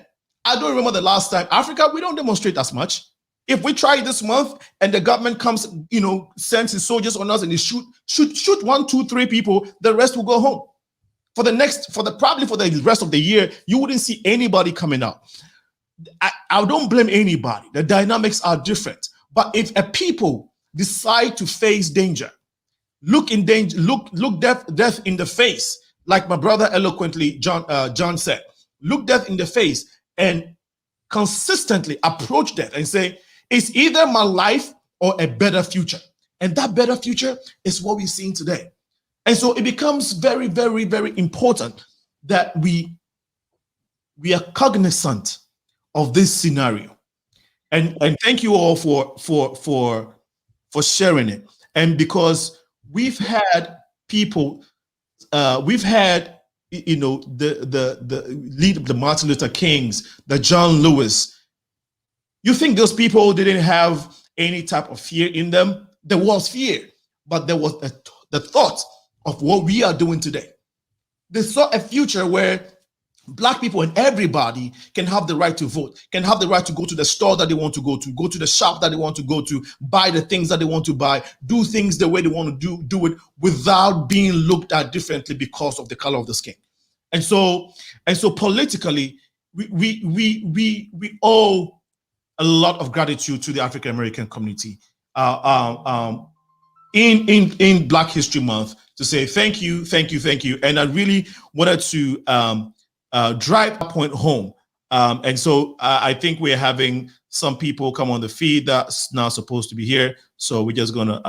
I don't remember the last time. Africa, we don't demonstrate as much. If we try this month and the government comes, sends his soldiers on us and they shoot 1, 2, 3 people, the rest will go home. Probably for the rest of the year, you wouldn't see anybody coming out. I don't blame anybody. The dynamics are different. But if a people decide to face danger, look death in the face, like my brother eloquently John said, look death in the face and consistently approach death and say, it's either my life or a better future. And that better future is what we're seeing today. And so it becomes very, very, very important that we are cognizant of this scenario. And thank you all for sharing it. And because we've had people, we've had the Martin Luther Kings, the John Lewis. You think those people didn't have any type of fear in them? There was fear, but there was the thought of what we are doing today. They saw a future where Black people and everybody can have the right to vote, can have the right to go to the store that they want to go to the shop that they want to go to, buy the things that they want to buy, do things the way they want to do it without being looked at differently because of the color of the skin. And so politically, we owe a lot of gratitude to the African American community in Black History Month to say thank you. And I really wanted to drive that point home. And so I think we're having some people come on the feed that's not supposed to be here. So we're just gonna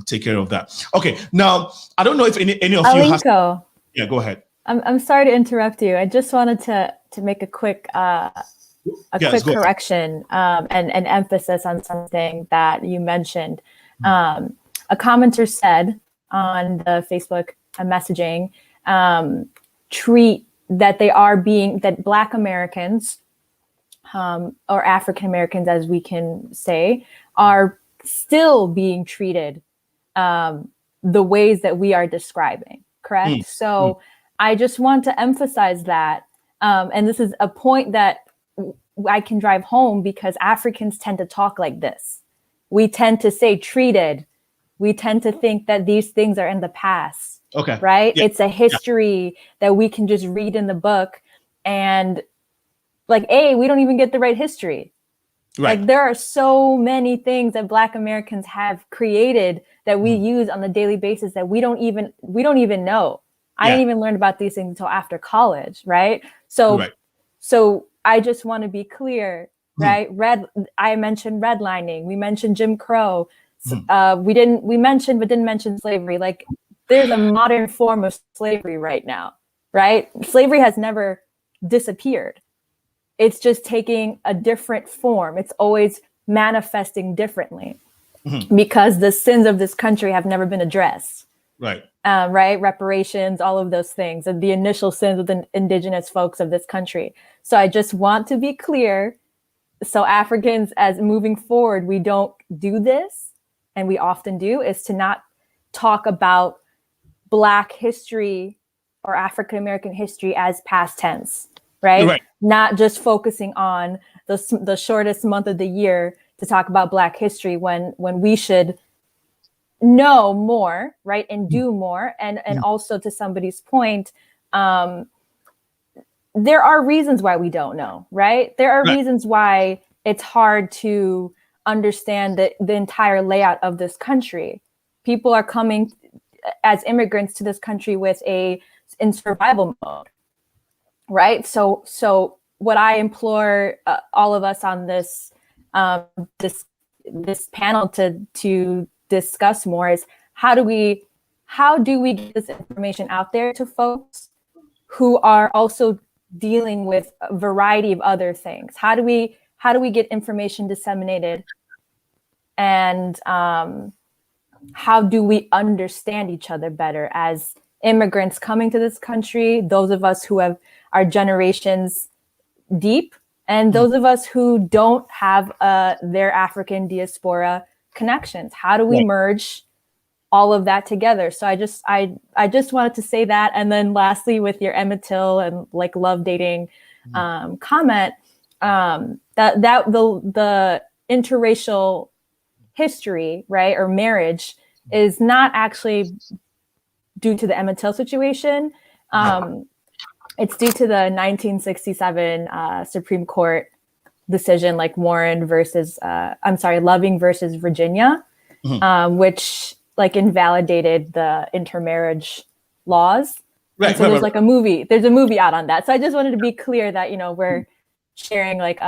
take care of that. Okay, now I don't know if any of you has. Yeah, go ahead. I'm sorry to interrupt you. I just wanted to make a quick correction and emphasis on something that you mentioned. A commenter said on the Facebook messaging, that Black Americans or African Americans, as we can say, are still being treated the ways that we are describing, correct? So I just want to emphasize that, and this is a point that I can drive home because Africans tend to talk like this. We tend to say treated. We tend to think that these things are in the past. Okay. Right? Yeah. It's a history that we can just read in the book and we don't even get the right history. Right. Like there are so many things that Black Americans have created that we use on a daily basis that we don't even know. I didn't even learn about these things until after college, right? So I just want to be clear, right? I mentioned redlining. We mentioned Jim Crow. We mentioned but didn't mention slavery. Like there's a modern form of slavery right now, right? Slavery has never disappeared. It's just taking a different form. It's always manifesting differently because the sins of this country have never been addressed. Right. Right. Reparations, all of those things, and the initial sins of the indigenous folks of this country. So I just want to be clear. So Africans, as moving forward, we don't do this, and we often do, is to not talk about Black history or African American history as past tense, right? Not just focusing on the shortest month of the year to talk about Black history when we should know more, right, and do more. And also to somebody's point, there are reasons why we don't know, right? There are reasons why it's hard to understand the entire layout of this country. People are coming as immigrants to this country in survival mode, right? So what I implore all of us on this panel to discuss more is how do we get this information out there to folks who are also dealing with a variety of other things? How do we get information disseminated, and how do we understand each other better as immigrants coming to this country, those of us who are generations deep and those of us who don't have their African diaspora connections. How do we merge all of that together? So I just wanted to say that. And then lastly, with your Emmett Till and like love dating comment, that the interracial history, right, or marriage is not actually due to the Emmett Till situation. It's due to the 1967 Supreme Court decision, like Loving versus Virginia, which like invalidated the intermarriage laws. Right. So there's like a movie. There's a movie out on that. So I just wanted to be clear that we're sharing like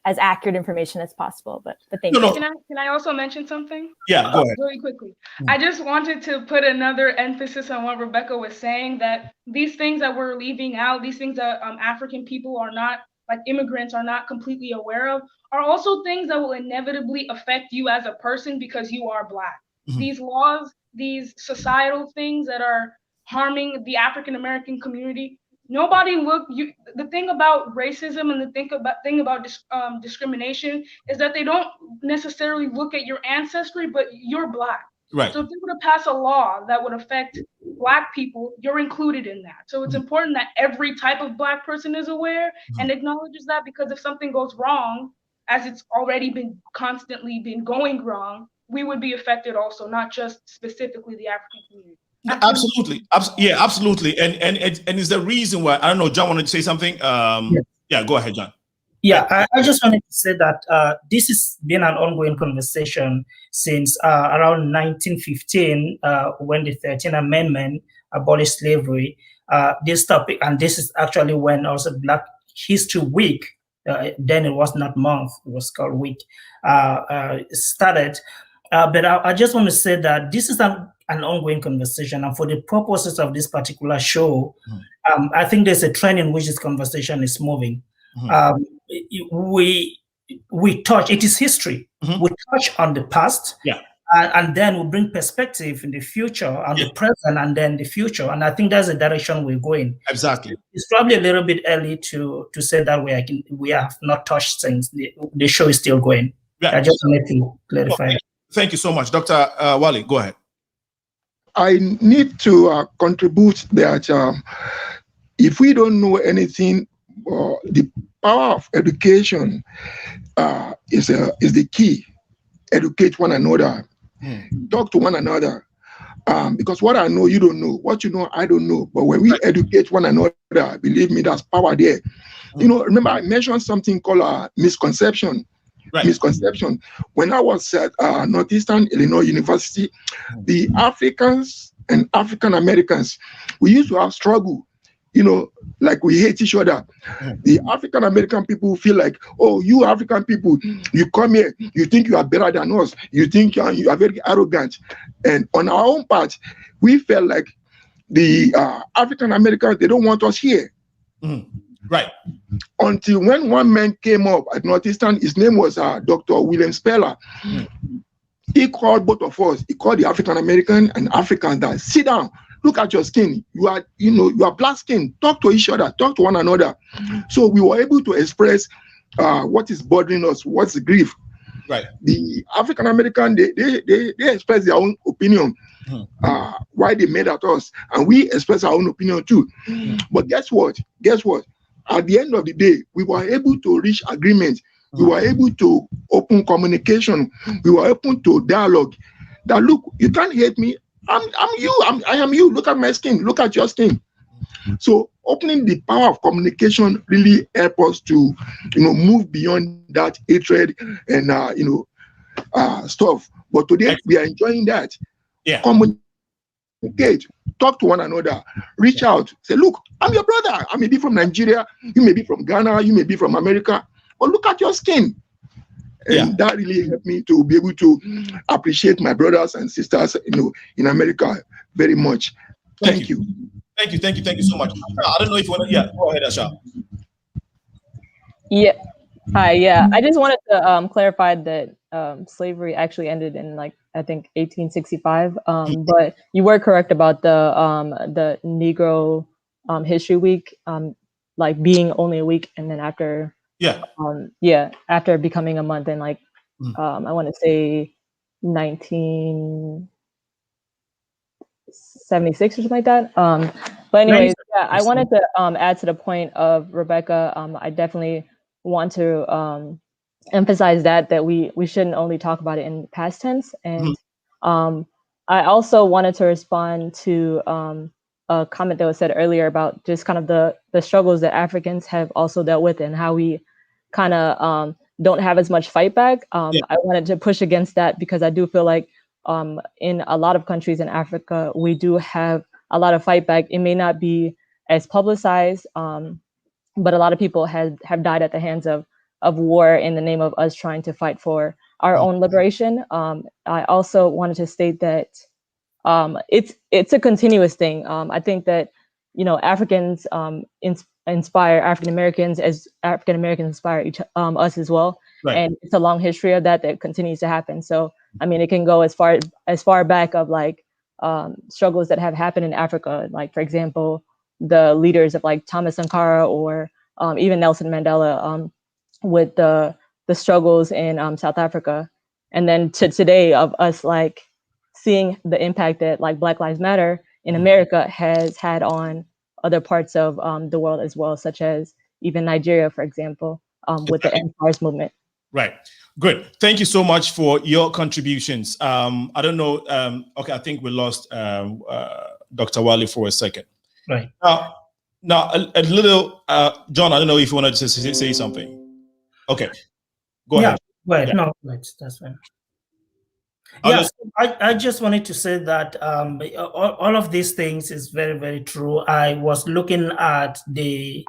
as accurate information as possible. But thank you. Can I also mention something? Yeah, go ahead. Really quickly. I just wanted to put another emphasis on what Rebecca was saying, that these things that we're leaving out, these things that African people are not, like immigrants are not completely aware of, are also things that will inevitably affect you as a person because you are Black. These laws, these societal things that are harming the African American community, nobody the thing about racism and the thing about discrimination is that they don't necessarily look at your ancestry, but you're Black. Right. So if they were to pass a law that would affect Black people, you're included in that. So it's important that every type of Black person is aware and acknowledges that, because if something goes wrong, as it's already constantly been going wrong, we would be affected also, not just specifically the African community. Absolutely. Yeah, absolutely. And it's the reason why, I don't know, John wanted to say something. Yeah, go ahead, John. Yeah, I just wanted to say that this has been an ongoing conversation since around 1915, when the 13th Amendment abolished slavery. This topic, and this is actually when also Black History Week, then it was not month, it was called week, started. But I just want to say that this is an ongoing conversation, and for the purposes of this particular show, I think there's a trend in which this conversation is moving. We touch, it is history. We touch on the past, and then we bring perspective in the future, on the present, and then the future. And I think that's the direction we're going. Exactly. It's probably a little bit early to say that we have not touched things. The show is still going. I just wanted to clarify. Thank you so much. Dr. Wale, go ahead. I need to contribute that if we don't know anything, the power of education is the key. Educate one another, talk to one another, because what I know, you don't know. What you know, I don't know. But when we educate one another, believe me, there's power there. Remember I mentioned something called misconception. Misconception. When I was at Northeastern Illinois University, the Africans and African Americans, we used to have struggle, like we hate each other. The African American people feel like, oh, you African people, you come here, you think you are better than us, you think you are very arrogant. And on our own part, we felt like the African Americans, they don't want us here. Right. Until when one man came up at Northeastern, his name was Dr. William Speller. He called both of us. He called the African American and African that sit down, look at your skin. You are black skin. Talk to each other. Talk to one another. So we were able to express what is bothering us, what's the grief. Right. The African American, they express their own opinion. Why they made at us, and we express our own opinion too. But guess what? At the end of the day, we were able to reach agreement. We were able to open communication. We were open to dialogue. That look, you can't hate me. I am you. Look at my skin. Look at your skin. So opening the power of communication really help us to, move beyond that hatred and stuff. But today we are enjoying that. Yeah. Communicate, talk to one another, reach out, say, look, I'm your brother. I may be from Nigeria, you may be from Ghana, you may be from America, but look at your skin. And that really helped me to be able to appreciate my brothers and sisters, in America very much. Thank you. Thank you so much. I don't know if you want to, go ahead, Asha. Yeah. Hi, yeah. I just wanted to clarify that slavery actually ended in I think 1865. But you were correct about the Negro History Week being only a week, and then after Yeah. Yeah, after becoming a month in like, I want to say 1976 or something like that. But anyways, yeah, I wanted to add to the point of Rebecca. I definitely want to emphasize that we shouldn't only talk about it in past tense. And I also wanted to respond to a comment that was said earlier about just kind of the struggles that Africans have also dealt with and how we kind of don't have as much fight back. I wanted to push against that because I do feel like in a lot of countries in Africa, we do have a lot of fight back. It may not be as publicized, but a lot of people have died at the hands of war in the name of us trying to fight for our own liberation. I also wanted to state that it's a continuous thing. I think that, you know, Africans inspire African Americans as African Americans inspire us as well. Right. And it's a long history of that continues to happen. So, I mean, it can go as far back of like struggles that have happened in Africa. Like, for example, the leaders of like Thomas Sankara or even Nelson Mandela with the struggles in South Africa. And then to today of us like seeing the impact that like Black Lives Matter in America has had on other parts of the world as well, such as even Nigeria, for example, with the End SARS movement. Right. Good. Thank you so much for your contributions. I don't know. Okay, I think we lost Dr. Wale for a second. Right. Now a little, John, I don't know if you wanted to say something. Okay. Go ahead. Right. Yeah. No, that's fine. Yes, I just wanted to say that all of these things is very, very true. I was looking at the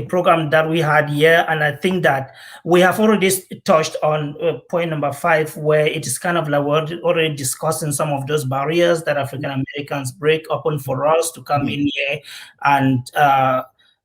program that we had here, and I think that we have already touched on point number 5, where it is kind of like we're already discussing some of those barriers that African Americans break open for us to come in here and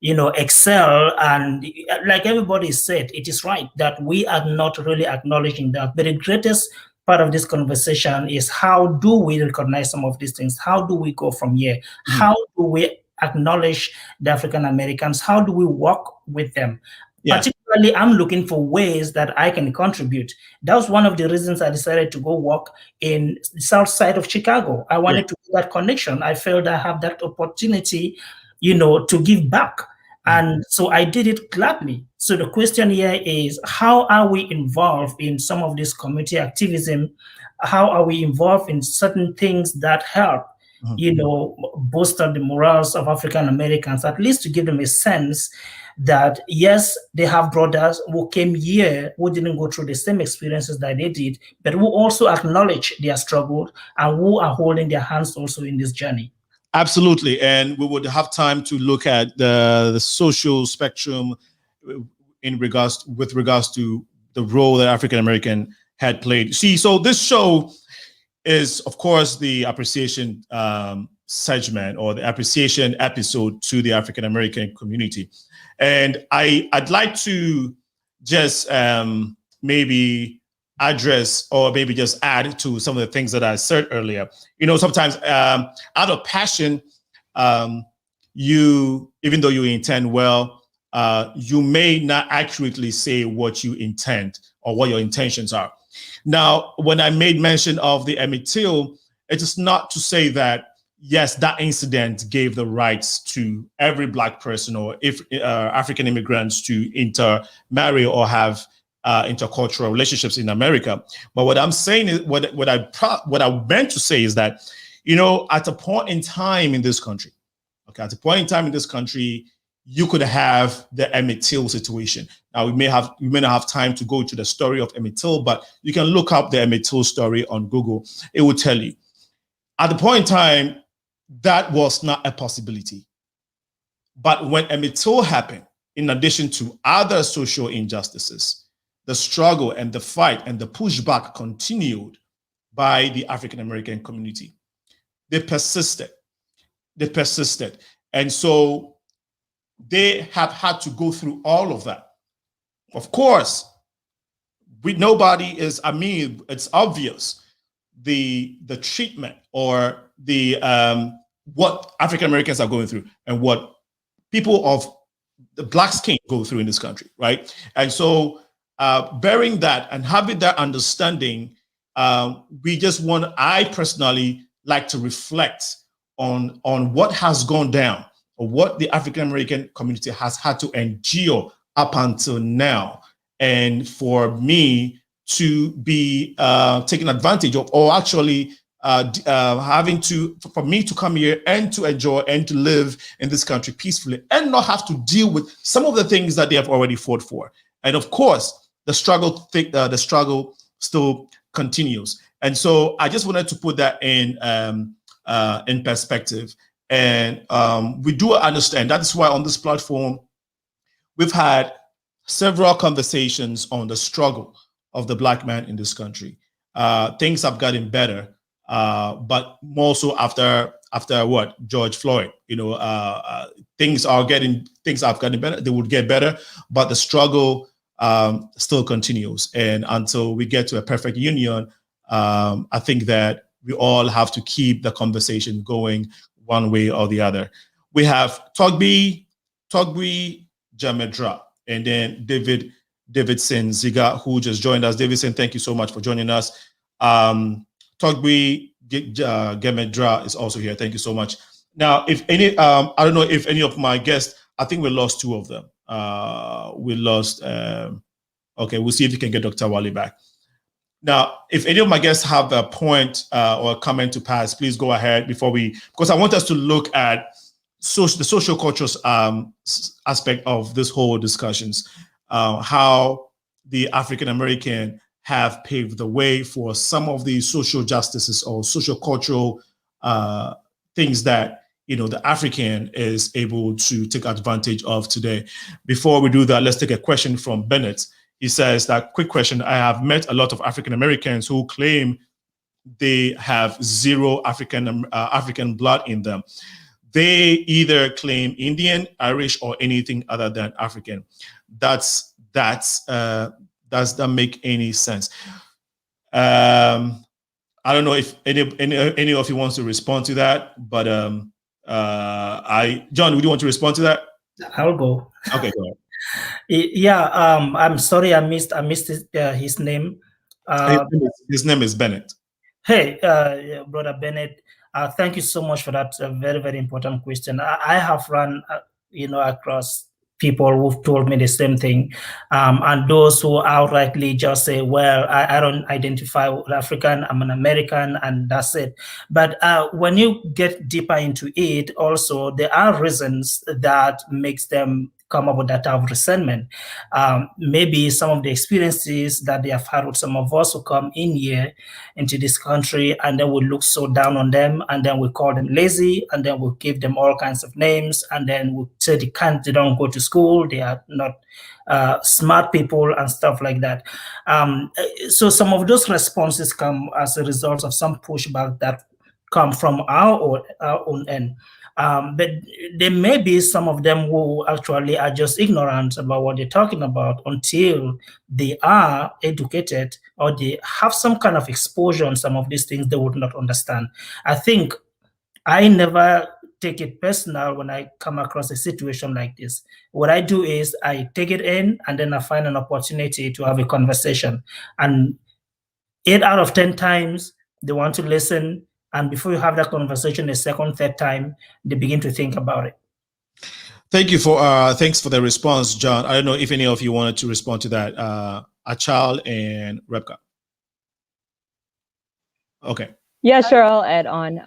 you know, excel. And like everybody said, it is right that we are not really acknowledging that. But the greatest part of this conversation is how do we recognize some of these things? How do we go from here? How do we acknowledge the African Americans? How do we work with them? Particularly, I'm looking for ways that I can contribute. That was one of the reasons I decided to go work in the south side of Chicago. I wanted to do that connection. I felt I have that opportunity, you know, to give back. And so I did it gladly. So the question here is, how are we involved in some of this community activism? How are we involved in certain things that help, you know, bolster the morals of African Americans, at least to give them a sense that, yes, they have brothers who came here, who didn't go through the same experiences that they did, but who also acknowledge their struggle and who are holding their hands also in this journey. Absolutely. And we would have time to look at the social spectrum with regards to the role that African American had played. See, so this show is, of course, the appreciation segment or the appreciation episode to the African American community. And I'd like to just maybe address or maybe just add to some of the things that I said earlier. You know, sometimes out of passion, even though you intend well, you may not accurately say what you intend or what your intentions are. Now, when I made mention of the Emmett Till, it is not to say that, yes, that incident gave the rights to every Black person or African immigrants to intermarry or have intercultural relationships in America. But what I'm saying is, what I meant to say is that, you know, at a point in time in this country, you could have the Emmett Till situation. Now, we may not have time to go to the story of Emmett Till, but you can look up the Emmett Till story on Google. It will tell you. At the point in time, that was not a possibility. But when Emmett Till happened, in addition to other social injustices, the struggle and the fight and the pushback continued by the African American community. They persisted. And so they have had to go through all of that. Of course, it's obvious the treatment or the what African Americans are going through and what people of the black skin go through in this country, right? And so bearing that and having that understanding, I personally like to reflect on what has gone down, or what the African American community has had to endure up until now, and for me to be taken advantage of, or actually for me to come here and to enjoy and to live in this country peacefully and not have to deal with some of the things that they have already fought for. And of course, the struggle still continues. And so I just wanted to put that in perspective. And we do understand, that's why on this platform, we've had several conversations on the struggle of the black man in this country. Things have gotten better, but more so after what George Floyd. Things have gotten better. They would get better, but the struggle still continues. And until we get to a perfect union, I think that we all have to keep the conversation going one way or the other. We have Togbi Jamedra, and then Davidson Ziga, who just joined us. Davidson, thank you so much for joining us. Togbi Jamedra is also here. Thank you so much. Now, if any, I don't know if any of my guests, I think we lost two of them. We lost, okay, we'll see if we can get Dr. Wale back. Now, if any of my guests have a point or a comment to pass, please go ahead because I want us to look at the social cultural aspect of this whole discussions, how the African American have paved the way for some of the social justices or social cultural things that the African is able to take advantage of today. Before we do that, let's take a question from Bennett. He says that, quick question, I have met a lot of African Americans who claim they have zero African blood in them. They either claim Indian, Irish, or anything other than African. Does that make any sense? I don't know if any of you wants to respond to that, but John, would you want to respond to that? I'll go. Okay, go ahead. Yeah, I'm sorry, I missed his name. His name is Bennett. Hey, Brother Bennett, thank you so much for that very, very important question. I have run, across people who've told me the same thing, and those who outrightly just say, well, I don't identify with African, I'm an American, and that's it. But when you get deeper into it, also, there are reasons that makes them come up with that type of resentment. Maybe some of the experiences that they have had with some of us who come in here into this country, and then we look so down on them, and then we call them lazy, and then we give them all kinds of names, and then we say they don't go to school, they are not smart people and stuff like that. So some of those responses come as a result of some pushback that come from our own end. But there may be some of them who actually are just ignorant about what they're talking about until they are educated or they have some kind of exposure on some of these things they would not understand. I think I never take it personal when I come across a situation like this. What I do is I take it in and then I find an opportunity to have a conversation. And 8 out of 10 times, they want to listen. And before you have that conversation a second, third time, they begin to think about it. Thank you thanks for the response, John. I don't know if any of you wanted to respond to that. Achal and Rebecca. Okay. Yeah, sure. I'll add on.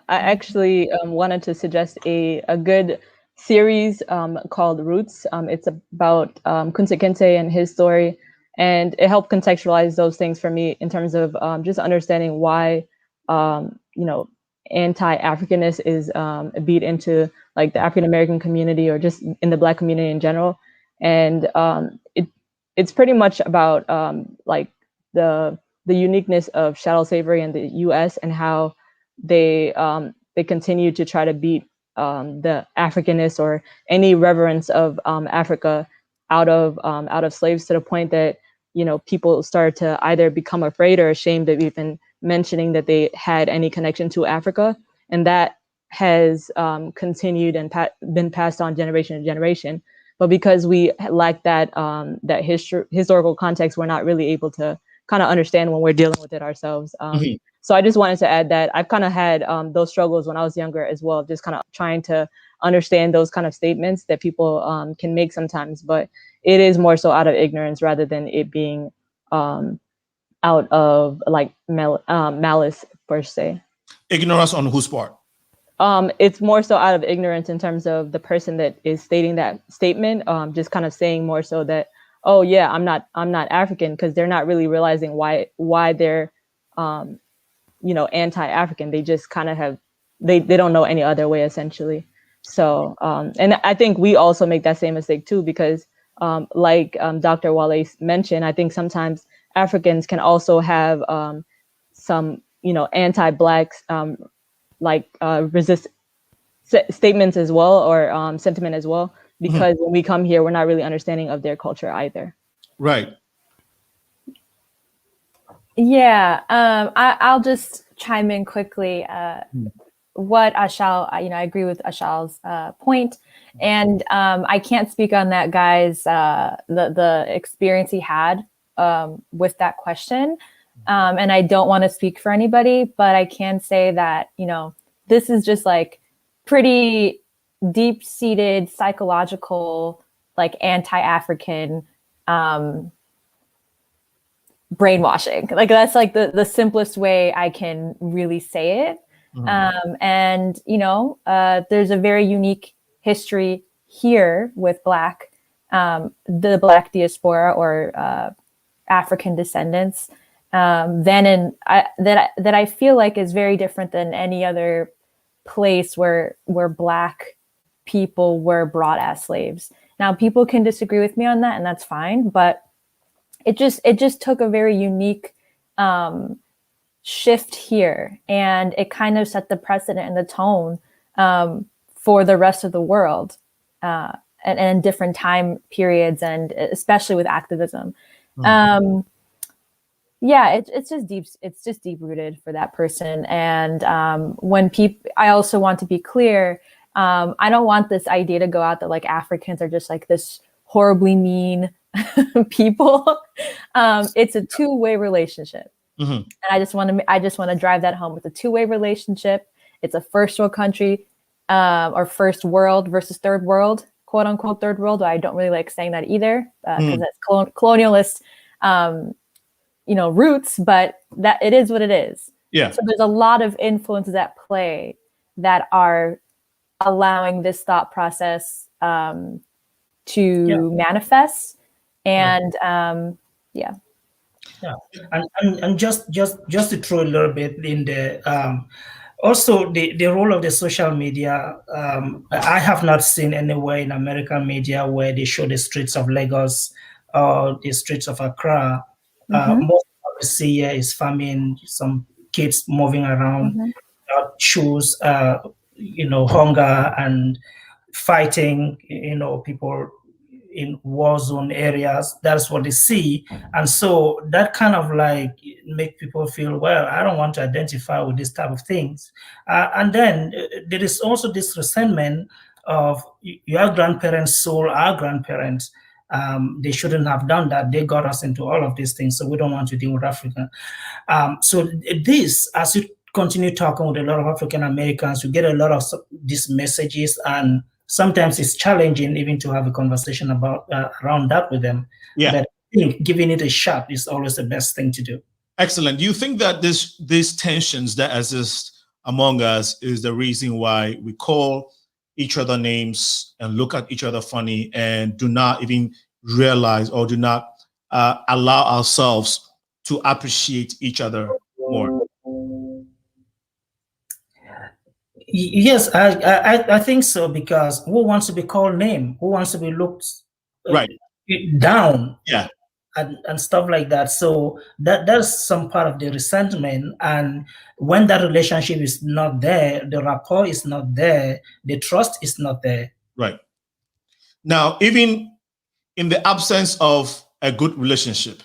I actually wanted to suggest a good series called Roots. It's about Kunta Kinte and his story, and it helped contextualize those things for me in terms of just understanding why anti-Africanness is beat into like the African American community or just in the Black community in general. And it's pretty much about like the uniqueness of chattel slavery in the U.S. and how they continue to try to beat the Africanness or any reverence of Africa out of slaves, to the point that people started to either become afraid or ashamed of even mentioning that they had any connection to Africa, and that has continued and been passed on generation to generation. but because we lack that that historical context, we're not really able to kind of understand when we're dealing with it ourselves. So I just wanted to add that I've kind of had those struggles when I was younger as well, just kind of trying to understand those kind of statements that people can make sometimes, but it is more so out of ignorance rather than it being out of like malice per se. Ignorance on whose part? It's more so out of ignorance in terms of the person that is stating that statement, just kind of saying more so that, oh yeah, I'm not African, because they're not really realizing why they're you know, anti-African. They just kind of have, they don't know any other way essentially. So and I think we also make that same mistake too, because like Dr. Wale mentioned, I think sometimes Africans can also have some, you know, anti-Black like resist statements as well, or sentiment as well, because when we come here, we're not really understanding of their culture either. Right. Yeah, I'll just chime in quickly. What Ashal, you know, I agree with Ashal's point, and I can't speak on that guy's the experience he had with that question, and I don't want to speak for anybody, but I can say that, you know, this is just like pretty deep-seated psychological, like anti-African brainwashing. Like that's like the simplest way I can really say it. And you know, there's a very unique history here with the Black diaspora or African descendants. That I feel like is very different than any other place where Black people were brought as slaves. Now, people can disagree with me on that, and that's fine. But it just took a very unique shift here, and it kind of set the precedent and the tone for the rest of the world, and different time periods, and especially with activism. Yeah, it's just deep rooted for that person. And when I also want to be clear, I don't want this idea to go out that like Africans are just like this horribly mean people. It's a two-way relationship. And I just want to drive that home. It's a two-way relationship. It's a first world country, or first world versus third world, quote unquote third world. I don't really like saying that either, because that's colonialist, you know, roots, but that it is what it is. Yeah. So there's a lot of influences at play that are allowing this thought process to manifest. And yeah. And just to throw a little bit in the also the role of the social media. I have not seen anywhere in American media where they show the streets of Lagos or the streets of Accra. Most of we see here is famine, some kids moving around, shoes, you know, hunger and fighting, you know, people in war zone areas. That's what they see. And so that kind of like make people feel, well, I don't want to identify with this type of things. And then there is also this resentment of your grandparents sold our grandparents. They shouldn't have done that. They got us into all of these things, so we don't want to deal with Africa. So this, as you continue talking with a lot of African Americans, you get a lot of these messages, and sometimes it's challenging even to have a conversation about around that with them. Yeah. But I think giving it a shot is always the best thing to do. Excellent. Do you think that these tensions that exist among us is the reason why we call each other names and look at each other funny and do not even realize or do not allow ourselves to appreciate each other more? Yes, I think so, because who wants to be called name? Who wants to be looked down? Yeah. And stuff like that. So that's some part of the resentment. And when that relationship is not there, the rapport is not there, the trust is not there. Right. Now, even in the absence of a good relationship,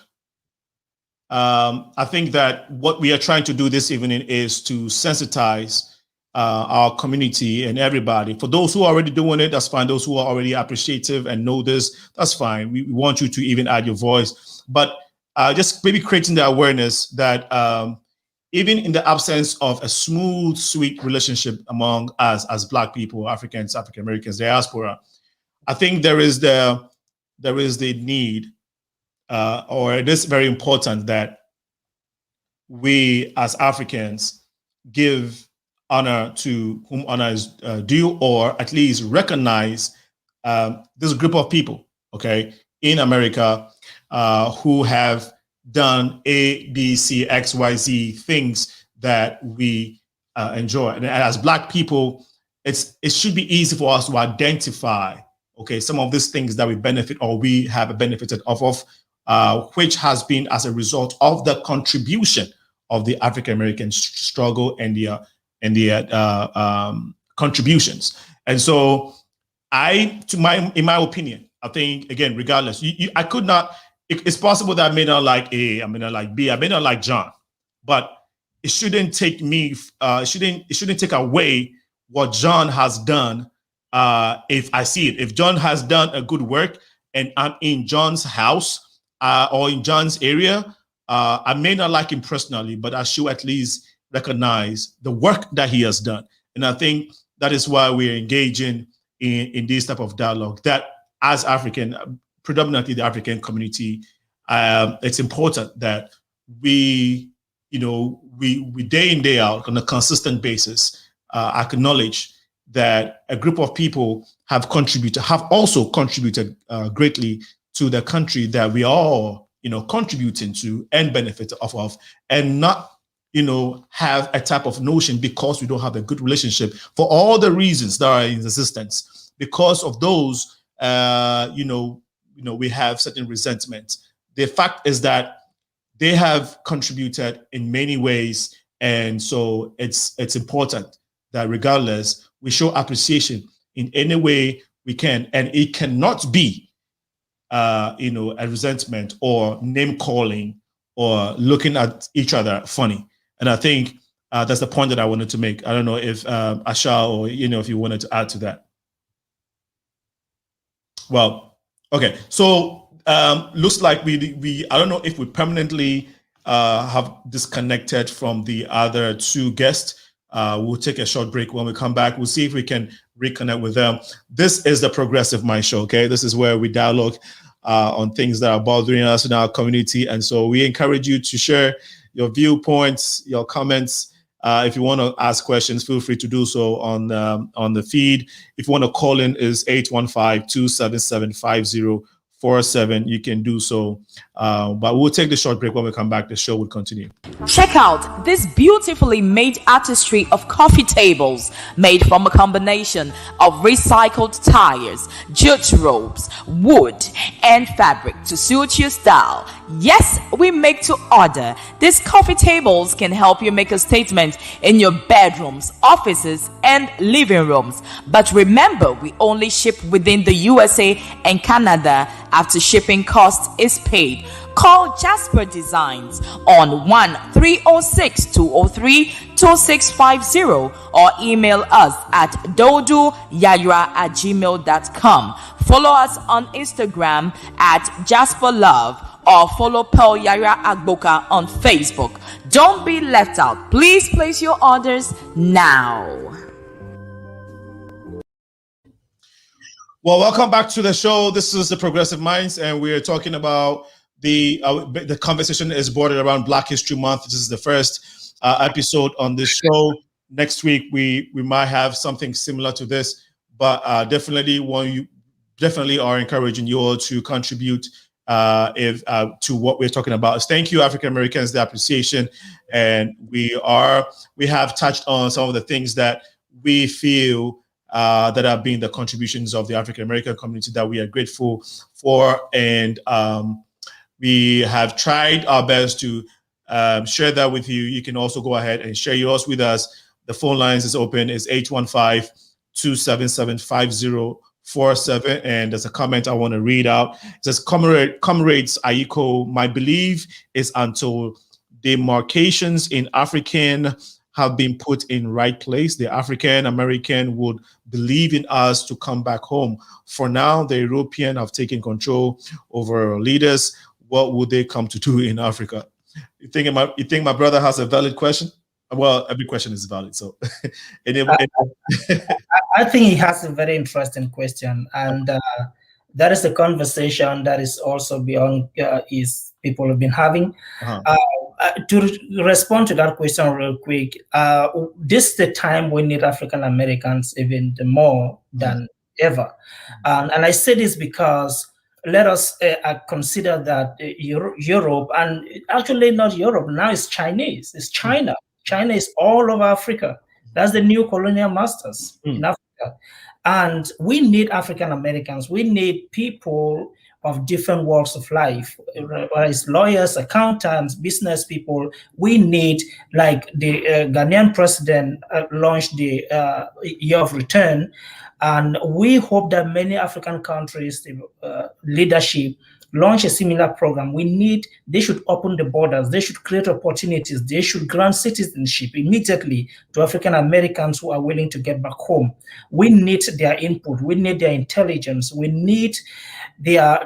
I think that what we are trying to do this evening is to sensitize our community and everybody. For those who are already doing it, that's fine. Those who are already appreciative and know this, that's fine. We want you to even add your voice, but just maybe creating the awareness that even in the absence of a smooth, sweet relationship among us as Black people, Africans, African Americans, diaspora, I think there is the need, or it is very important that we as Africans give honor to whom honor is due, or at least recognize this group of people, okay, in America who have done A, B, C, X, Y, Z things that we enjoy. And as Black people, it should be easy for us to identify, okay, some of these things that we benefit or we have benefited off of, which has been as a result of the contribution of the African American struggle and the contributions. And so in my opinion, I think, again, regardless, I could not, it's possible that I may not like A, I may not like B, I may not like John, but it shouldn't take me, it shouldn't take away what John has done. If I see it, if John has done a good work and I'm in John's house or in John's area, I may not like him personally, but I should at least recognize the work that he has done. And I think that is why we're engaging in this type of dialogue, that as African, predominantly the African community, it's important that we day in, day out on a consistent basis, acknowledge that a group of people have also contributed greatly to the country that we are all, contributing to and benefit off of, and not, have a type of notion because we don't have a good relationship for all the reasons that are in existence. Because of those, we have certain resentment. The fact is that they have contributed in many ways, and so it's important that regardless, we show appreciation in any way we can, and it cannot be, a resentment or name calling or looking at each other funny. And I think that's the point that I wanted to make. I don't know if Asha or if you wanted to add to that. Well, okay. So looks like we I don't know if we permanently have disconnected from the other two guests. We'll take a short break. When we come back, we'll see if we can reconnect with them. This is the Progressive Mind Show, okay? This is where we dialogue on things that are bothering us in our community. And so we encourage you to share your viewpoints, your comments. If you want to ask questions, feel free to do so on the feed. If you want to call in, is 815-277-5047. You can do so. But we'll take the short break. When we come back, the show will continue. Check out this beautifully made artistry of coffee tables made from a combination of recycled tires, jute ropes, wood, and fabric to suit your style. Yes, we make to order. These coffee tables can help you make a statement in your bedrooms, offices, and living rooms. But remember, we only ship within the USA and Canada after shipping cost is paid. Call Jasper Designs on 1-306-203-2650 or email us at doduyayra@gmail.com. Follow us on Instagram at Jasper Love or follow Pearl Yara Agboka on Facebook. Don't be left out. Please place your orders now. Well, welcome back to the show. This is the Progressive Minds, and we're talking about the conversation is bordered around Black History Month. This is the first episode on this show. Next week we might have something similar to this, but definitely are encouraging you all to contribute to what we're talking about. Thank you, African Americans, the appreciation, and we have touched on some of the things that we feel that have been the contributions of the African American community that we are grateful for, and we have tried our best to share that with you. You can also go ahead and share yours with us. The phone lines is open. It's 815-277-5047. And there's a comment I want to read out. It says, Comrades Aiko, my belief is until demarcations in African have been put in right place, the African American would believe in us to come back home. For now, the European have taken control over our leaders. What would they come to do in Africa? You think my brother has a valid question? Well, every question is valid. So, I think he has a very interesting question, and that is the conversation that is also beyond is people have been having. To respond to that question real quick, this is the time we need African Americans even more than ever, and I say this because let us consider that Europe, and actually not Europe now, it's Chinese, it's China. China is all over Africa. That's the new colonial masters in Africa. And we need African Americans. We need people of different walks of life, whether it's lawyers, accountants, business people. We need, like the Ghanaian president launched the Year of Return. And we hope that many African countries, leadership, launch a similar program. They should open the borders, they should create opportunities, they should grant citizenship immediately to African Americans who are willing to get back home. We need their input, we need their intelligence, we need their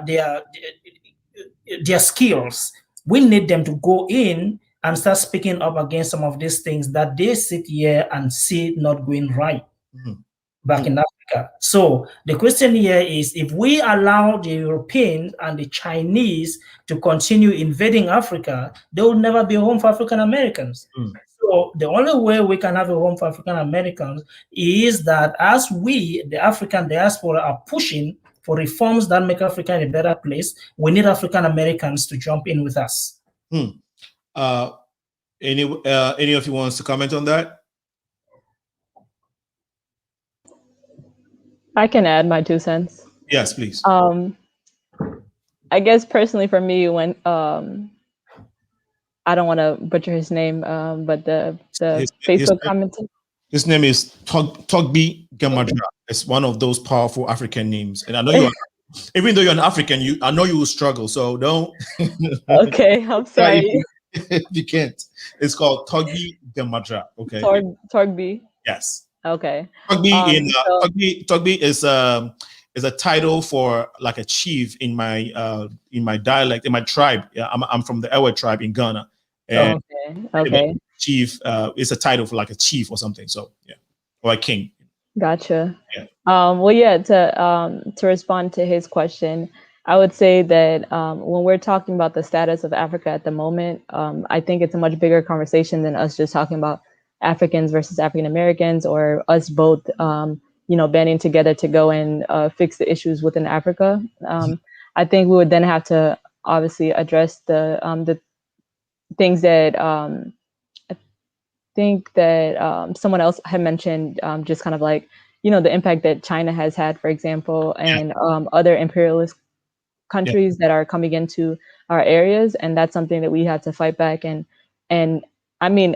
skills. We need them to go in and start speaking up against some of these things that they sit here and see not going right back in Africa. So the question here is, if we allow the Europeans and the Chinese to continue invading Africa, they will never be a home for African Americans. So the only way we can have a home for African Americans is that as we, the African diaspora, are pushing for reforms that make Africa a better place, we need African Americans to jump in with us. Any of you wants to comment on that? I can add my 2 cents. Yes, please. I guess personally for me, when I don't want to butcher his name, but the Facebook commenter. His name is Togbi Gemadra. It's one of those powerful African names, and I know you. Even though you're an African, I know you will struggle. So don't. Okay, I'm sorry. You can't. It's called Togbi Gemadra. Okay. Togbi. Yes. Okay. Togbi is a title for like a chief in my dialect, in my tribe. Yeah, I'm from the Ewe tribe in Ghana. And okay. Chief is a title for like a chief or something. So yeah, or a king. Gotcha. Yeah. Well, yeah. To respond to his question, I would say that when we're talking about the status of Africa at the moment, I think it's a much bigger conversation than us just talking about Africans versus African Americans, or us both, banding together to go and fix the issues within Africa. I think we would then have to obviously address the things that I think that someone else had mentioned, just kind of like, the impact that China has had, for example, and other imperialist countries that are coming into our areas, and that's something that we have to fight back. And I mean,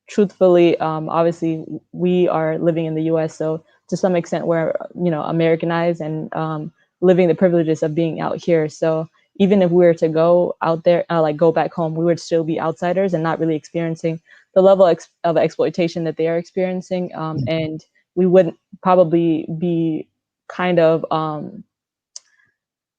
truthfully, obviously we are living in the US, so to some extent we're Americanized and living the privileges of being out here. So even if we were to go out there, like go back home, we would still be outsiders and not really experiencing the level of exploitation that they are experiencing, and we wouldn't probably be kind of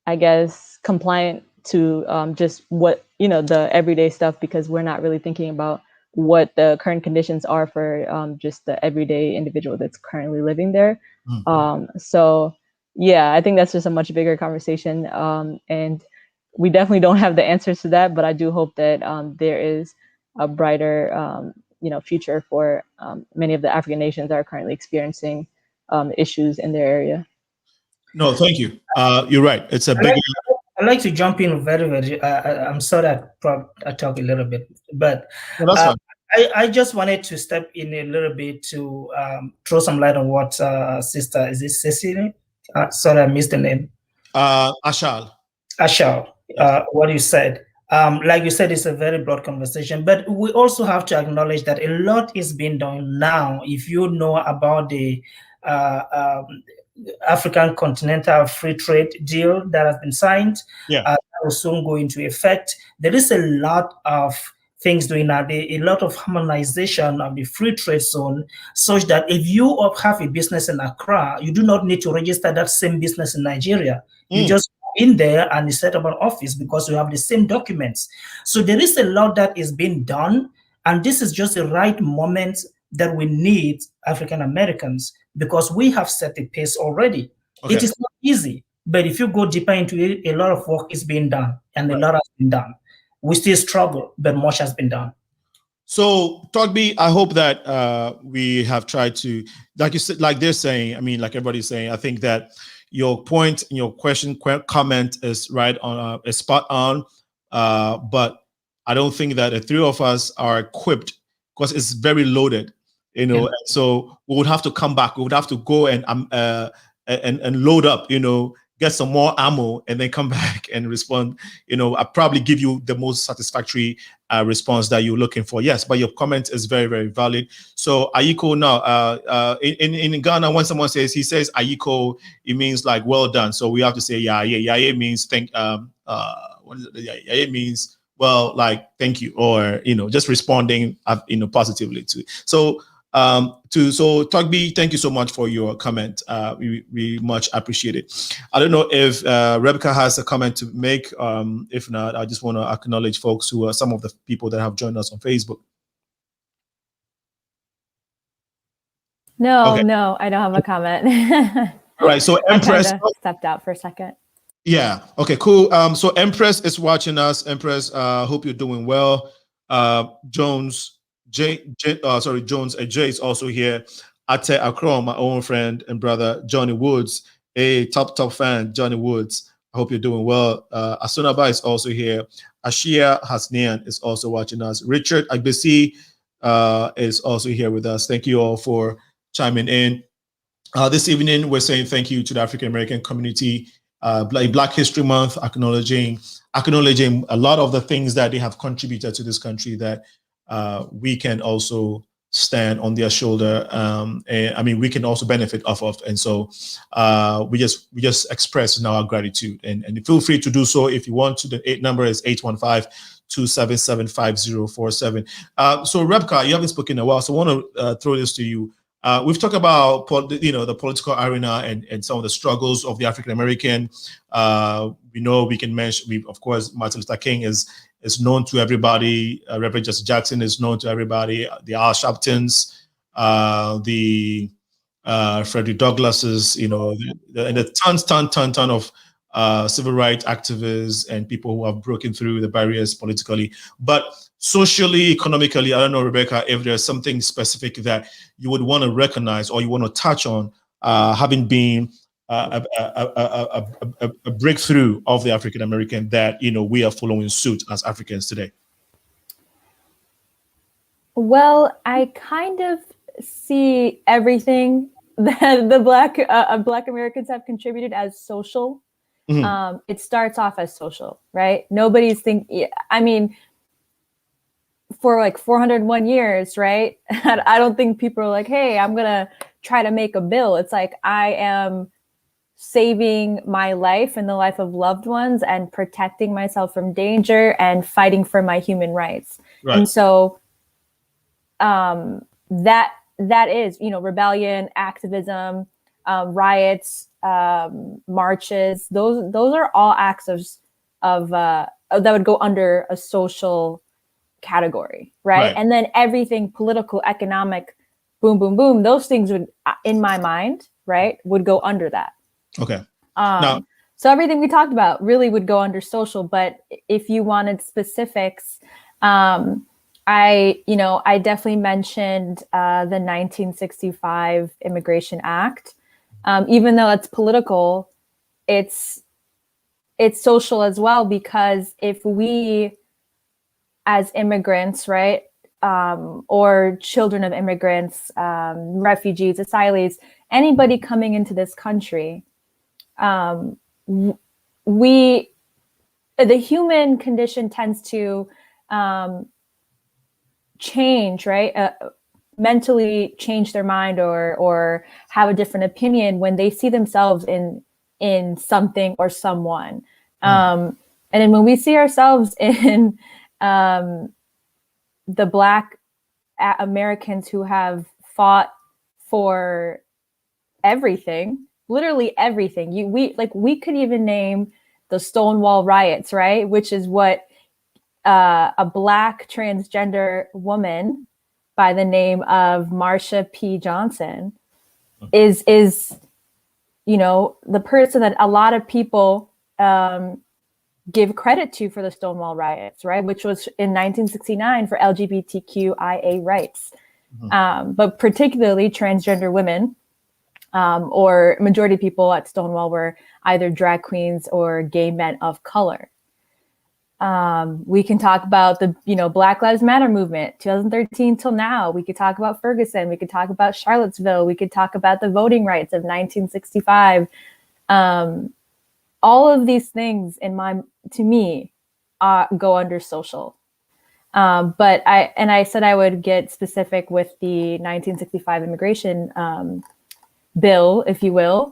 I guess compliant to just what the everyday stuff, because we're not really thinking about what the current conditions are for just the everyday individual that's currently living there. So yeah, I think that's just a much bigger conversation. And we definitely don't have the answers to that, but I do hope that there is a brighter, future for many of the African nations that are currently experiencing issues in their area. No, thank you. You're right. It's a big. I'd like to jump in very, very. I'm sorry I talk a little bit, but that's fine. I just wanted to step in a little bit to throw some light on what sister, is it Cecily? Sorry, I missed the name. Ashal. What you said. Like you said, it's a very broad conversation, but we also have to acknowledge that a lot is being done now. If you know about the African Continental Free Trade Deal that has been signed, that will soon go into effect. There is a lot of things doing now, a lot of harmonization of the free trade zone, such that if you have a business in Accra, you do not need to register that same business in Nigeria. You just go in there and you set up an office because you have the same documents. So there is a lot that is being done, and this is just the right moment that we need African Americans, because we have set the pace already. It is not easy, but if you go deeper into it, a lot of work is being done, and a lot has been done. We still struggle, but much has been done. So, Togby, I hope that we have tried to, like you said, like they're saying, I mean, like everybody's saying, I think that your point and your question, comment is right on, is spot on. But I don't think that the three of us are equipped, because it's very loaded, you know. And so we would have to come back. We would have to go and load up, you know, get some more ammo, and then come back and respond. You know, I probably give you the most satisfactory response that you're looking for. Yes, but your comment is very, very valid. So Ayiko now, in Ghana, when someone says, he says Ayiko, it means like well done. So we have to say yeah. Means thank. What is it? Yeah, means well, like thank you, or you know, just responding, you know, positively to. So. So Togby, thank you so much for your comment. We much appreciate it. I don't know if Rebecca has a comment to make. If not, I just want to acknowledge folks who are some of the people that have joined us on Facebook. No, no, I don't have a comment. All right, so Empress stepped out for a second. Yeah. Okay. Cool. So Empress is watching us. Empress, hope you're doing well. Jones. Jones Jay is also here. Ate Akron, my own friend and brother, Johnny Woods, a top fan, Johnny Woods. I hope you're doing well. Asunaba is also here. Ashia Hasnian is also watching us. Richard Agbesi is also here with us. Thank you all for chiming in. This evening, we're saying thank you to the African American community. Black History Month, acknowledging a lot of the things that they have contributed to this country, that we can also stand on their shoulder. And I mean, we can also benefit off of. And so we just express now our gratitude, and feel free to do so if you want to. The number is 815-277-5047. So Rebecca, you haven't spoken in a while, so I want to throw this to you. We've talked about the political arena and some of the struggles of the African American. We know we can mention, of course, Martin Luther King is known to everybody. Reverend Jesse Jackson is known to everybody. The Al Sharptons, the Frederick Douglasses, and the ton of civil rights activists and people who have broken through the barriers politically. But socially, economically, I don't know, Rebecca, if there's something specific that you would want to recognize or you want to touch on, having been a breakthrough of the African American, that we are following suit as Africans today. Well, I kind of see everything that the Black Americans have contributed as social. Mm-hmm. It starts off as social, right? Nobody's thinking. I mean, for like 401 years, right? I don't think people are like, "Hey, I'm gonna try to make a bill." It's like, I am saving my life and the life of loved ones and protecting myself from danger and fighting for my human rights. Right. And so that is, rebellion, activism, riots, marches. Those are all acts of that would go under a social category, right? And then everything political, economic, boom, boom, boom. Those things would, in my mind, right, would go under that. Okay. So everything we talked about really would go under social, but if you wanted specifics, I definitely mentioned the 1965 Immigration Act. Even though it's political, it's social as well, because if we, as immigrants, right, or children of immigrants, refugees, asylees, anybody coming into this country, the human condition tends to change, right? Mentally change their mind or have a different opinion when they see themselves in something or someone. And then when we see ourselves in the Black Americans who have fought for everything, literally everything. We could even name the Stonewall riots, right? Which is what a Black transgender woman by the name of Marsha P. Johnson is the person that a lot of people give credit to for the Stonewall riots, right? Which was in 1969 for LGBTQIA rights. But particularly transgender women, or majority of people at Stonewall were either drag queens or gay men of color. We can talk about the, Black Lives Matter movement, 2013 till now. We could talk about Ferguson. We could talk about Charlottesville. We could talk about the voting rights of 1965. All of these things to me, go under social. But I said I would get specific with the 1965 immigration bill, if you will,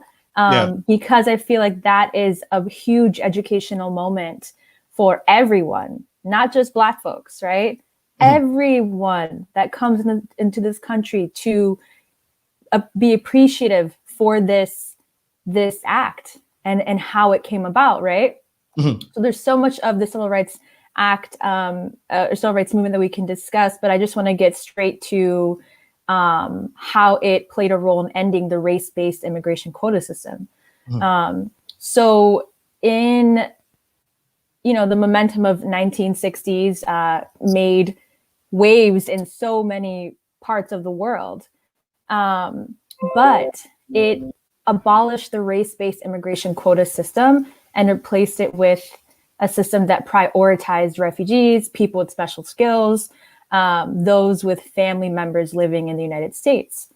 because I feel like that is a huge educational moment for everyone, not just Black folks, right? Everyone that comes into this country to be appreciative for this act and how it came about, right? So there's so much of the Civil Rights Act, or Civil Rights Movement that we can discuss, but I just want to get straight to how it played a role in ending the race-based immigration quota system. So in, the momentum of 1960s made waves in so many parts of the world, but it abolished the race-based immigration quota system and replaced it with a system that prioritized refugees, people with special skills, those with family members living in the United States.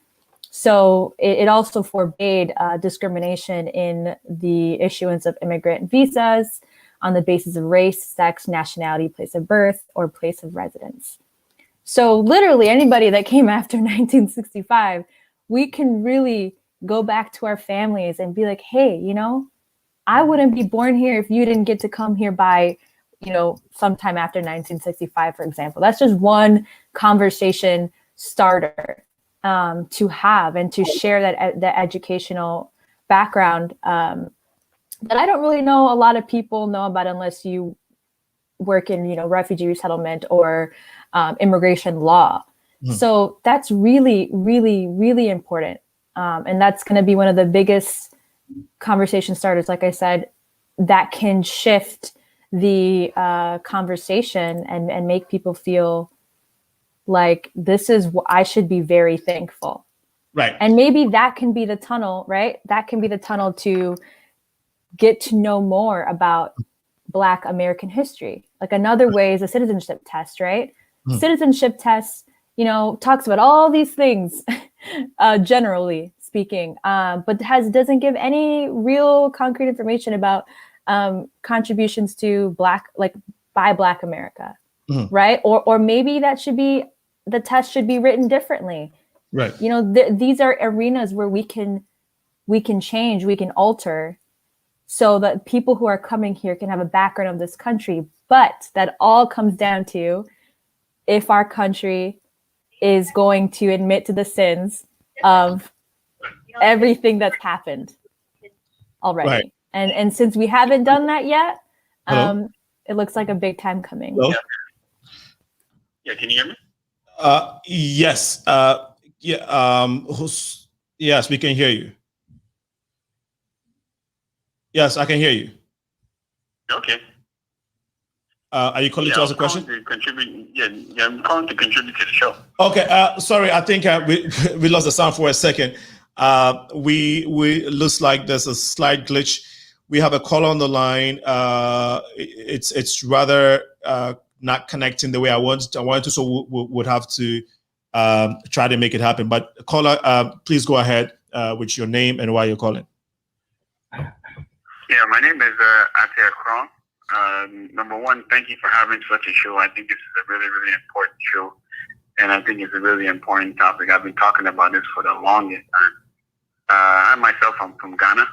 So it also forbade discrimination in the issuance of immigrant visas on the basis of race, sex, nationality, place of birth, or place of residence. So literally anybody that came after 1965, we can really go back to our families and be like, hey, I wouldn't be born here if you didn't get to come here by, sometime after 1965, for example. That's just one conversation starter to have and to share that educational background that I don't really know a lot of people know about unless you work in, refugee resettlement or immigration law. So that's really, really, really important. And that's going to be one of the biggest conversation starters, like I said, that can shift the conversation and make people feel like this is what I should be very thankful. Right. And maybe that can be the tunnel, right? That can be the tunnel to get to know more about Black American history. Like another way is a citizenship test, right? Citizenship test, talks about all these things, generally speaking, but doesn't give any real concrete information about contributions to by Black America, right? Or maybe the test should be written differently. Right. These are arenas where we can change, we can alter, so that people who are coming here can have a background of this country. But that all comes down to if our country is going to admit to the sins of everything that's happened already. Right. And since we haven't done that yet, it looks like a big time coming. Hello? Yeah, can you hear me? Yes. Yes, we can hear you. Yes, I can hear you. Okay. Are you calling to ask a question? I'm calling to contribute to the show. Okay. Sorry, I think we lost the sound for a second. We looks like there's a slight glitch. We have a caller on the line. It's rather not connecting the way I wanted to, so we would have to try to make it happen. But caller, please go ahead with your name and why you're calling. Yeah, my name is Atia Kron. Number one, thank you for having such a show. I think this is a really, really important show, and I think it's a really important topic. I've been talking about this for the longest time. I myself, I'm from Ghana,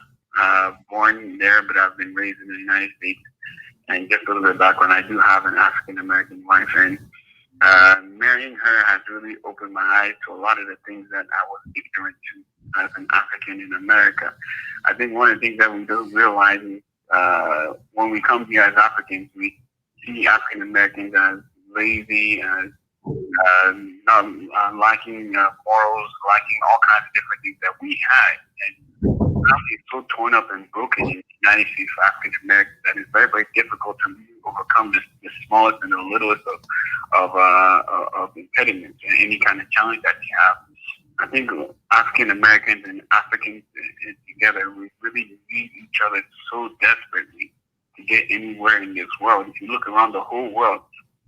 born there, but I've been raised in the United States. And just a little bit of background, I do have an African-American wife, and Marrying her has really opened my eyes to a lot of the things that I was ignorant to as an African in America. I think one of the things that we don't realize is when we come here as Africans, we see African Americans as lazy, as not lacking morals, lacking all kinds of different things that we had. And it's so torn up and broken in the United States for African Americans that it's very, very difficult to overcome the smallest and the littlest of impediments and any kind of challenge that you have. I think African Americans and Africans together, we really need each other so desperately to get anywhere in this world. If you look around the whole world,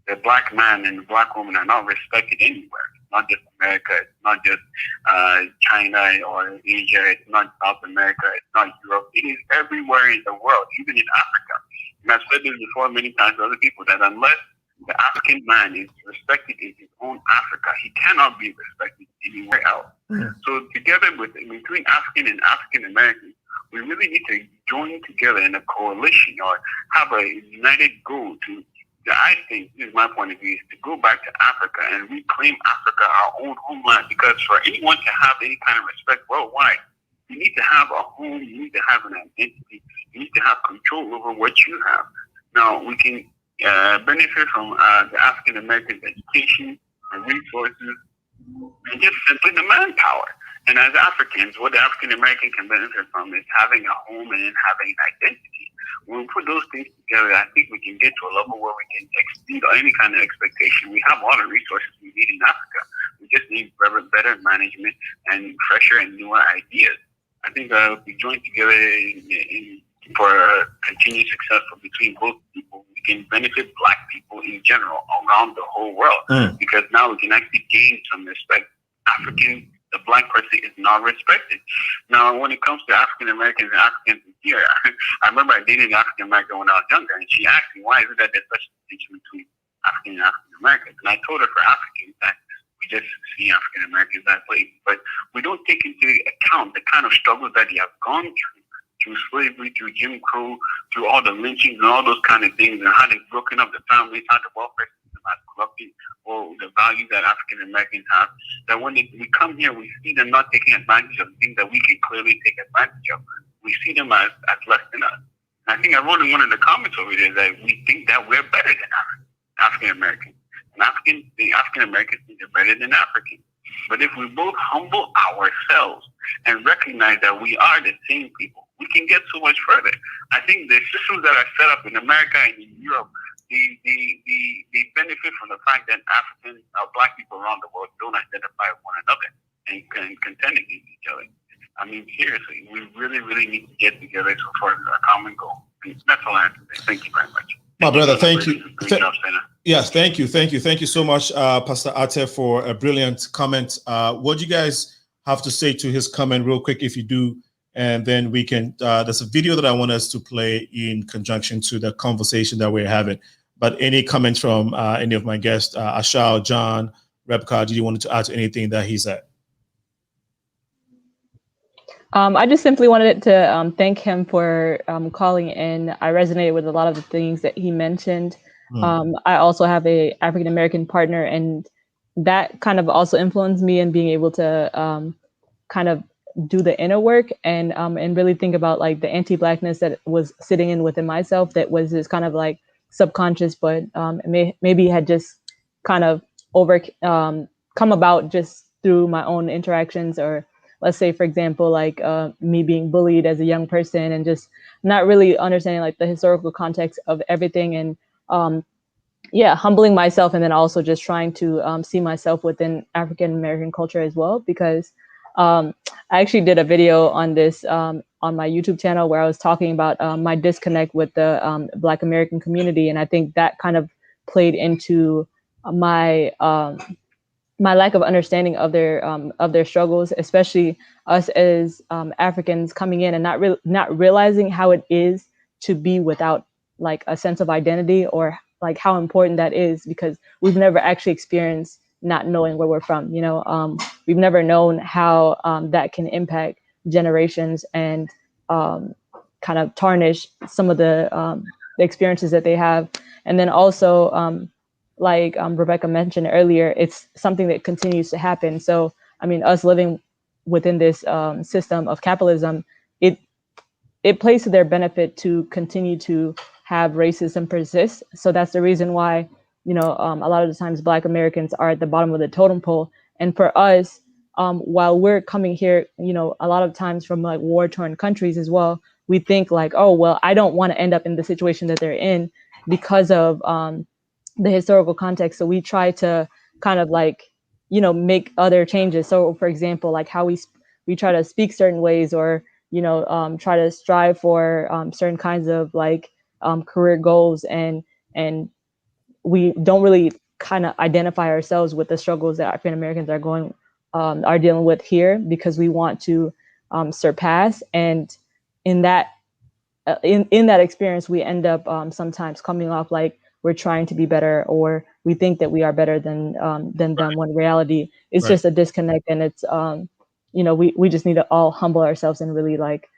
the black man and the black woman are not respected anywhere. It's not just America. It's not just China or Asia. It's not South America. It's not Europe. It is everywhere in the world, even in Africa. And I've said this before many times to other people that unless the African man is respected in his own Africa, he cannot be respected anywhere else. So together between African and African Americans, we really need to join together in a coalition or have a united goal to I think, this is my point of view, is to go back to Africa and reclaim Africa, our own homeland, because for anyone to have any kind of respect worldwide, you need to have a home, you need to have an identity, you need to have control over what you have. Now, we can benefit from the African American education and resources and just simply the manpower. And as Africans, what the African American can benefit from is having a home and having an identity. When we put those things together, I think we can get to a level where we can exceed any kind of expectation. We have all the resources we need in Africa. We just need better management and fresher and newer ideas. I think if we join together for continued success between both people, we can benefit black people in general around the whole world. Because now we can actually gain some respect. The black person is not respected. Now, when it comes to African Americans and Africans here, I remember I dated an African American when I was younger, and she asked me, why is it that there's such a distinction between African and African Americans? And I told her for Africans that we just see African Americans that way, but we don't take into account the kind of struggles that they have gone through slavery, through Jim Crow, through all the lynchings and all those kind of things, and how they've broken up the families, how the welfare system has corrupted or the values that African Americans have, that when we come here, we see them not taking advantage of things that we can clearly take advantage of. We see them as less than us. And I think I wrote in one of the comments over there that we think that we're better than African Americans. And the African Americans think they're better than Africans. But if we both humble ourselves and recognize that we are the same people, we can get so much further. I think the systems that are set up in America and in Europe, they benefit from the fact that African black people around the world don't identify with one another and can contend against each other. I mean, seriously, we really, really need to get together for a common goal. And that's all I have to say. Thank you very much. My brother, thank you. Great job, Sena. Yes, thank you. Thank you so much, Pastor Ate, for a brilliant comment. What do you guys have to say to his comment real quick, if you do? And then we can, there's a video that I want us to play in conjunction to the conversation that we're having. But any comments from any of my guests, Ashal, John, Rebecca, did you want to add to anything that he said? I just simply wanted to thank him for calling in. I resonated with a lot of the things that he mentioned. I also have a African-American partner, and that kind of also influenced me in being able to kind of do the inner work and really think about like the anti-Blackness that was sitting in within myself that was this kind of like subconscious, but maybe had just kind of come about just through my own interactions, or let's say, for example, like me being bullied as a young person and just not really understanding like the historical context of everything, and humbling myself, and then also just trying to see myself within African American culture as well, because I actually did a video on this on my YouTube channel where I was talking about my disconnect with the Black American community, and I think that kind of played into my my lack of understanding of their struggles, especially us as Africans coming in and not realizing how it is to be without like a sense of identity, or like how important that is, because we've never actually experienced not knowing where we're from. You know, we've never known how that can impact generations and kind of tarnish some of the experiences that they have. And then also like Rebecca mentioned earlier, it's something that continues to happen. So, I mean, us living within this system of capitalism, it plays to their benefit to continue to have racism persist. So that's the reason why, a lot of the times Black Americans are at the bottom of the totem pole. And for us, while we're coming here, a lot of times from like war-torn countries as well, we think like, oh, well, I don't want to end up in the situation that they're in because of the historical context. So we try to kind of like, make other changes. So for example, like how we try to speak certain ways, or, try to strive for certain kinds of like career goals. And we don't really kind of identify ourselves with the struggles that African Americans are dealing with here, because we want to surpass. And in that experience, we end up sometimes coming off like we're trying to be better, or we think that we are better than them, when in reality it's just a disconnect. And it's we just need to all humble ourselves and really like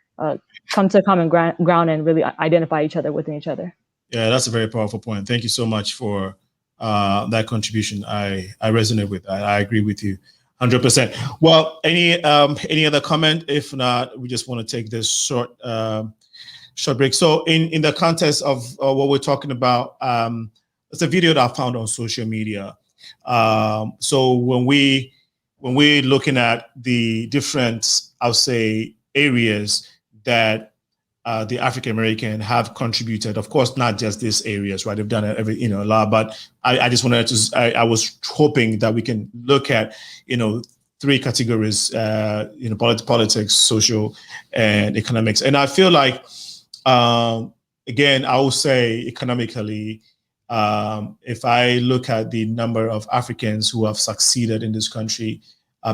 come to common ground and really identify each other within each other. Yeah, that's a very powerful point. Thank you so much for that contribution. I resonate with that. I agree with you 100%. Well, any other comment? If not, we just want to take this short break. So in the context of what we're talking about, it's a video that I found on social media. So when we're looking at the different, I'll say, areas that the African American have contributed, of course, not just these areas, right? They've done a lot, but I just wanted to, I was hoping that we can look at, three categories, politics, social, and economics. And I feel like, again, I will say economically, if I look at the number of Africans who have succeeded in this country,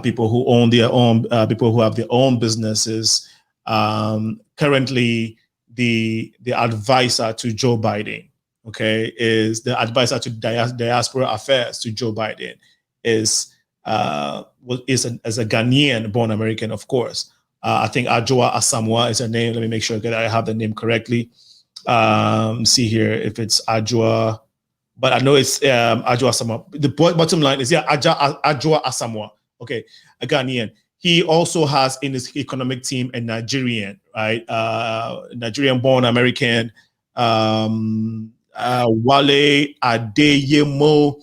people who own their own, people who have their own businesses, currently the advisor to Joe Biden, is the advisor to diaspora affairs to Joe Biden is as a Ghanaian born American, of course. I think Adjoa Asamoah is her name. Let me make sure that I have the name correctly. See here if it's Adjoa, but I know it's Adjoa Asamoah. The bottom line is, Adjoa Asamoah. Okay, a Ghanaian. He also has in his economic team a Nigerian, right? Nigerian born American, Wale Adeyemo.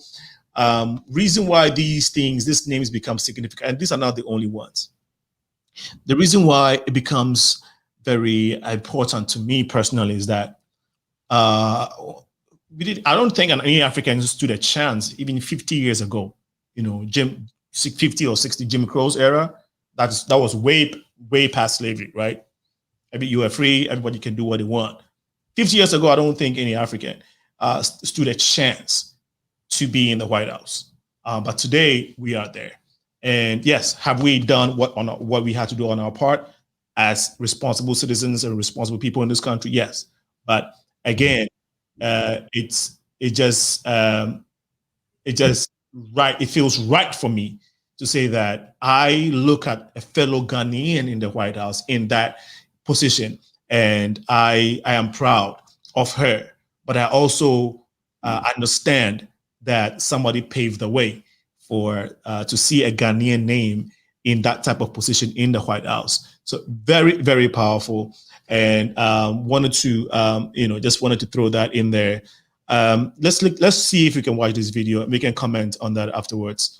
Reason why these names become significant, and these are not the only ones. The reason why it becomes very important to me personally is that I don't think any Africans stood a chance even 50 years ago, 50 or 60 Jim Crow's era. That was way past slavery, right? I mean, you were free, everybody can do what they want. 50 years ago, I don't think any African stood a chance to be in the White House. But today we are there. And yes, have we done what we had to do on our part as responsible citizens and responsible people in this country? Yes. But again, it feels right for me to say that I look at a fellow Ghanaian in the White House in that position, and I am proud of her. But I also understand that somebody paved the way for to see a Ghanaian name in that type of position in the White House. So very, very powerful, and wanted to throw that in there. Let's see if we can watch this video and we can comment on that afterwards.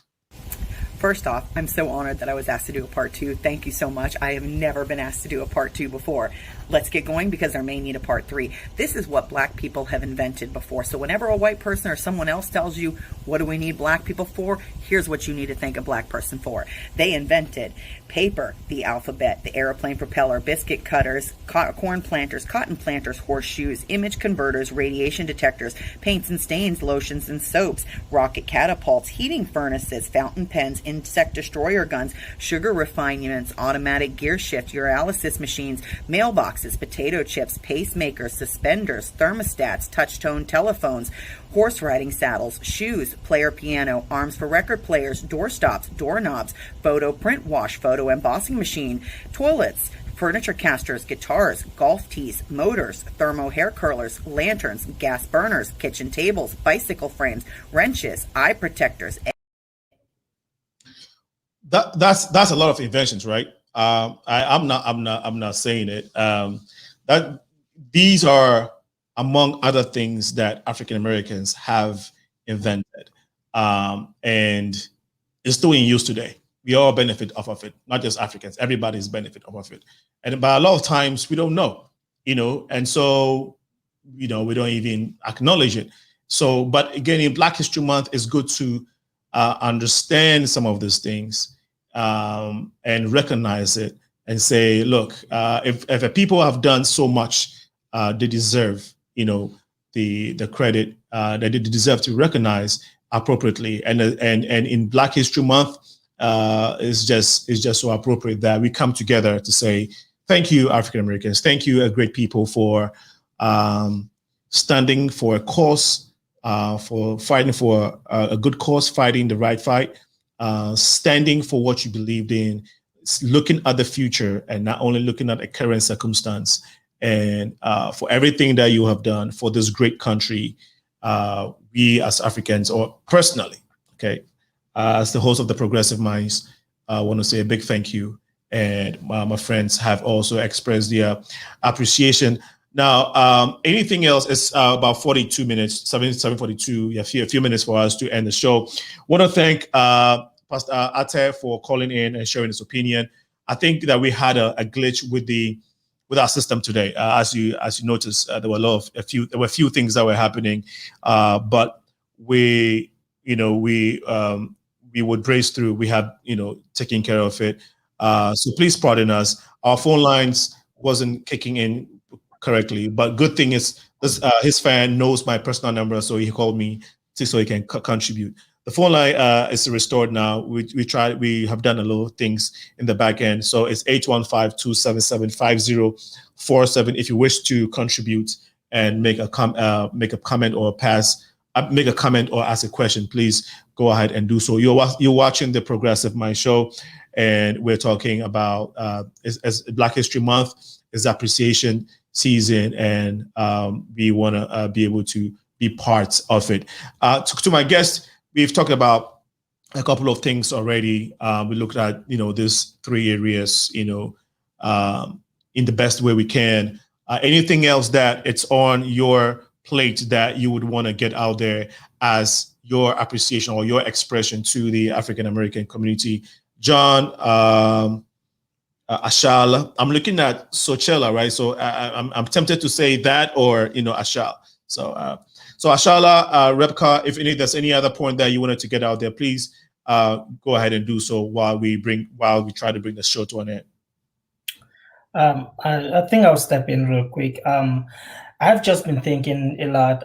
First off, I'm so honored that I was asked to do a part 2. Thank you so much. I have never been asked to do a part 2 before. Let's get going because there may need a part 3. This is what Black people have invented before. So whenever a white person or someone else tells you, what do we need Black people for? Here's what you need to thank a Black person for. They invented paper, the alphabet, the airplane propeller, biscuit cutters, corn planters, cotton planters, horseshoes, image converters, radiation detectors, paints and stains, lotions and soaps, rocket catapults, heating furnaces, fountain pens, insect destroyer guns, sugar refinements, automatic gear shift, urinalysis machines, mailboxes, potato chips, pacemakers, suspenders, thermostats, touch-tone telephones, horse riding saddles, shoes, player piano, arms for record players, doorstops, doorknobs, photo print wash, photo embossing machine, toilets, furniture casters, guitars, golf tees, motors, thermo hair curlers, lanterns, gas burners, kitchen tables, bicycle frames, wrenches, eye protectors. That's a lot of inventions, right? I'm not saying it. That these are among other things that African Americans have invented, and it's still in use today. We all benefit off of it, not just Africans. Everybody's benefit off of it, and but a lot of times we don't know, and so we don't even acknowledge it. So, but again, in Black History Month, it's good to understand some of these things and recognize it and say, look, if a people have done so much, they deserve, the credit that they deserve to recognize appropriately. And in Black History Month, it's just so appropriate that we come together to say, thank you, African Americans. Thank you, great people, for standing for a cause, for fighting for a good cause, fighting the right fight, standing for what you believed in, looking at the future and not only looking at the current circumstance, and for everything that you have done for this great country. We as Africans, or personally, okay, as the host of the Progressive Minds, I want to say a big thank you. And my friends have also expressed their appreciation. Now, anything else is about 42 minutes, 7:42. You have a few minutes for us to end the show. Want to thank Pastor Ate for calling in and sharing his opinion. I think that we had a glitch with our system today. As you noticed, there were a few things that were happening, but we would brace through. We have taken care of it. So please pardon us. Our phone lines wasn't kicking in correctly, but good thing is this, his fan knows my personal number, so he called me so he can contribute. The phone line is restored now. We have done a little things in the back end. So it's 815-277-5047 if you wish to contribute and make a comment or make a comment or ask a question. Please go ahead and do so. You're watching the Progressive Mind Show, and we're talking about as Black History Month is appreciation season, and we want to be able to be parts of it. To my guest, we've talked about a couple of things already. We looked at these three areas in the best way we can. Anything else that it's on your plate that you would want to get out there as your appreciation or your expression to the African American community? John, Ashal, I'm looking at Sochela, right? So I'm tempted to say that or Ashal. So Ashala, Rebecca, if there's any other point that you wanted to get out there, please go ahead and do so while we try to bring the show to an end. I think I'll step in real quick. I've just been thinking a lot,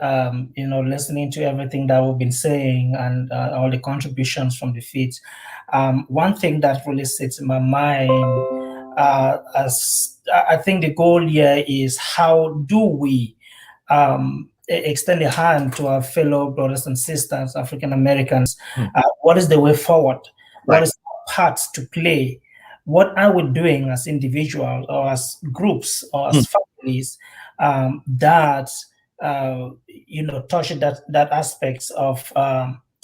listening to everything that we've been saying and all the contributions from the feeds. One thing that really sits in my mind, as I think the goal here is, how do we extend a hand to our fellow brothers and sisters, African Americans? What is the way forward? Right. What is our part to play? What are we doing as individuals or as groups or as families that touch that aspects of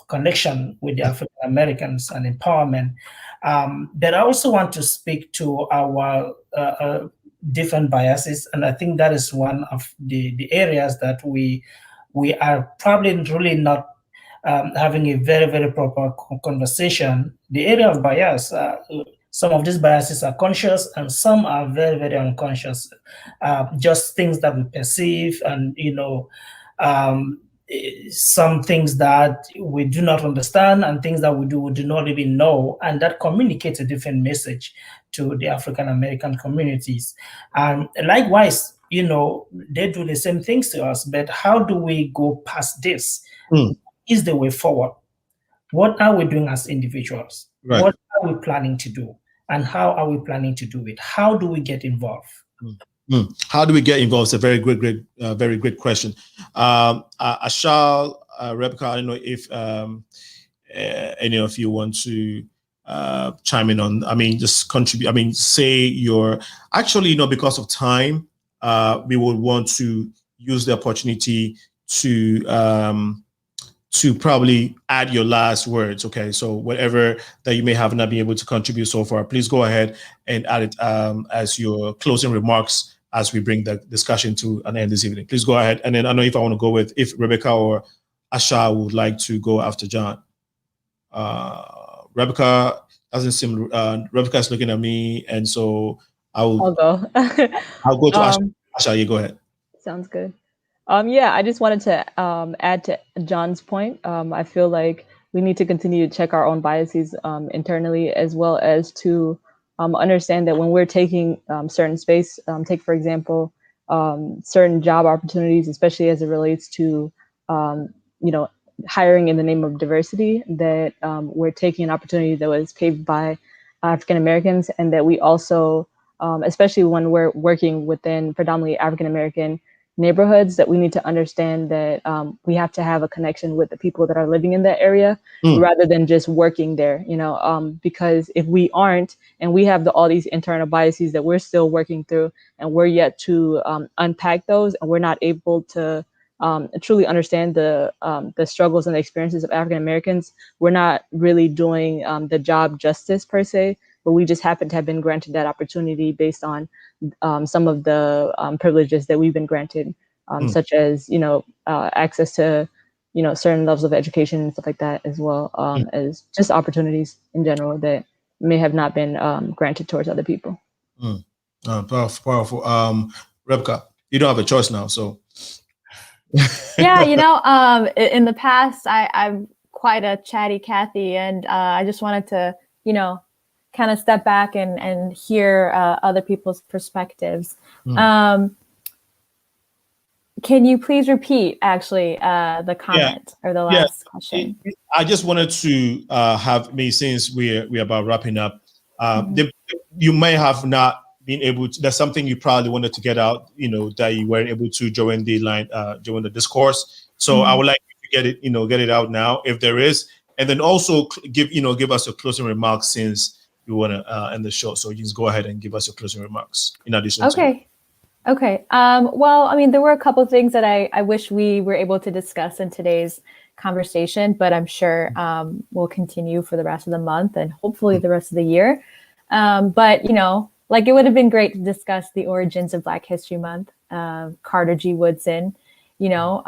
connection with the African Americans and empowerment? But I also want to speak to our different biases, and I think that is one of the areas that we are probably really not having a very, very proper conversation. The area of bias, some of these biases are conscious and some are very, very unconscious, just things that we perceive, and some things that we do not understand and things that we do not even know, and that communicates a different message to the African American communities. And likewise, they do the same things to us, but how do we go past this? Is the way forward? What are we doing as individuals? Right. What are we planning to do? And how are we planning to do it? How do we get involved? How do we get involved? It's a very great question. Ashal, Rebecca, I don't know if any of you want to chime in on, I mean, just contribute, I mean, say your, actually, you know, because of time, we would want to use the opportunity to probably add your last words. Okay, so whatever that you may have not been able to contribute so far, please go ahead and add it as your closing remarks as we bring the discussion to an end this evening. Please go ahead. And then I don't know if I want to go with, if Rebecca or Asha would like to go after John. Rebecca doesn't seem, Rebecca is looking at me, and so I'll go. I'll go to Asha. Asha, you go ahead. Sounds good. Yeah, I just wanted to add to John's point. I feel like we need to continue to check our own biases internally, as well as to understand that when we're taking certain space, take for example, certain job opportunities, especially as it relates to, you know, hiring in the name of diversity, that we're taking an opportunity that was paved by African Americans, and that we also, especially when we're working within predominantly African American neighborhoods, that we need to understand that we have to have a connection with the people that are living in that area rather than just working there, you know, because if we aren't, and we have all these internal biases that we're still working through, and we're yet to unpack those, and we're not able to truly understand the struggles and the experiences of African Americans, we're not really doing the job justice per se, but we just happen to have been granted that opportunity based on some of the privileges that we've been granted, such as, you know, access to, you know, certain levels of education and stuff like that, as well as just opportunities in general that may have not been granted towards other people. Powerful. Rebecca, you don't have a choice now, so. Yeah, you know, in the past, I'm quite a chatty Cathy, and I just wanted to, you know, kind of step back and hear other people's perspectives. Can you please repeat, actually, the comment or the last question? I just wanted to have me, since we're about wrapping up, you may have not been able to, there's something you probably wanted to get out, you know, that you weren't able to join the line, join the discourse. So I would like you to get it, you know, get it out now, if there is, and then also give us your closing remarks, since you want to end the show. So you just go ahead and give us your closing remarks in addition to. Okay. Well, I mean, there were a couple of things that I wish we were able to discuss in today's conversation, but I'm sure we'll continue for the rest of the month and hopefully the rest of the year. But, you know, like, it would have been great to discuss the origins of Black History Month. Carter G. Woodson, you know,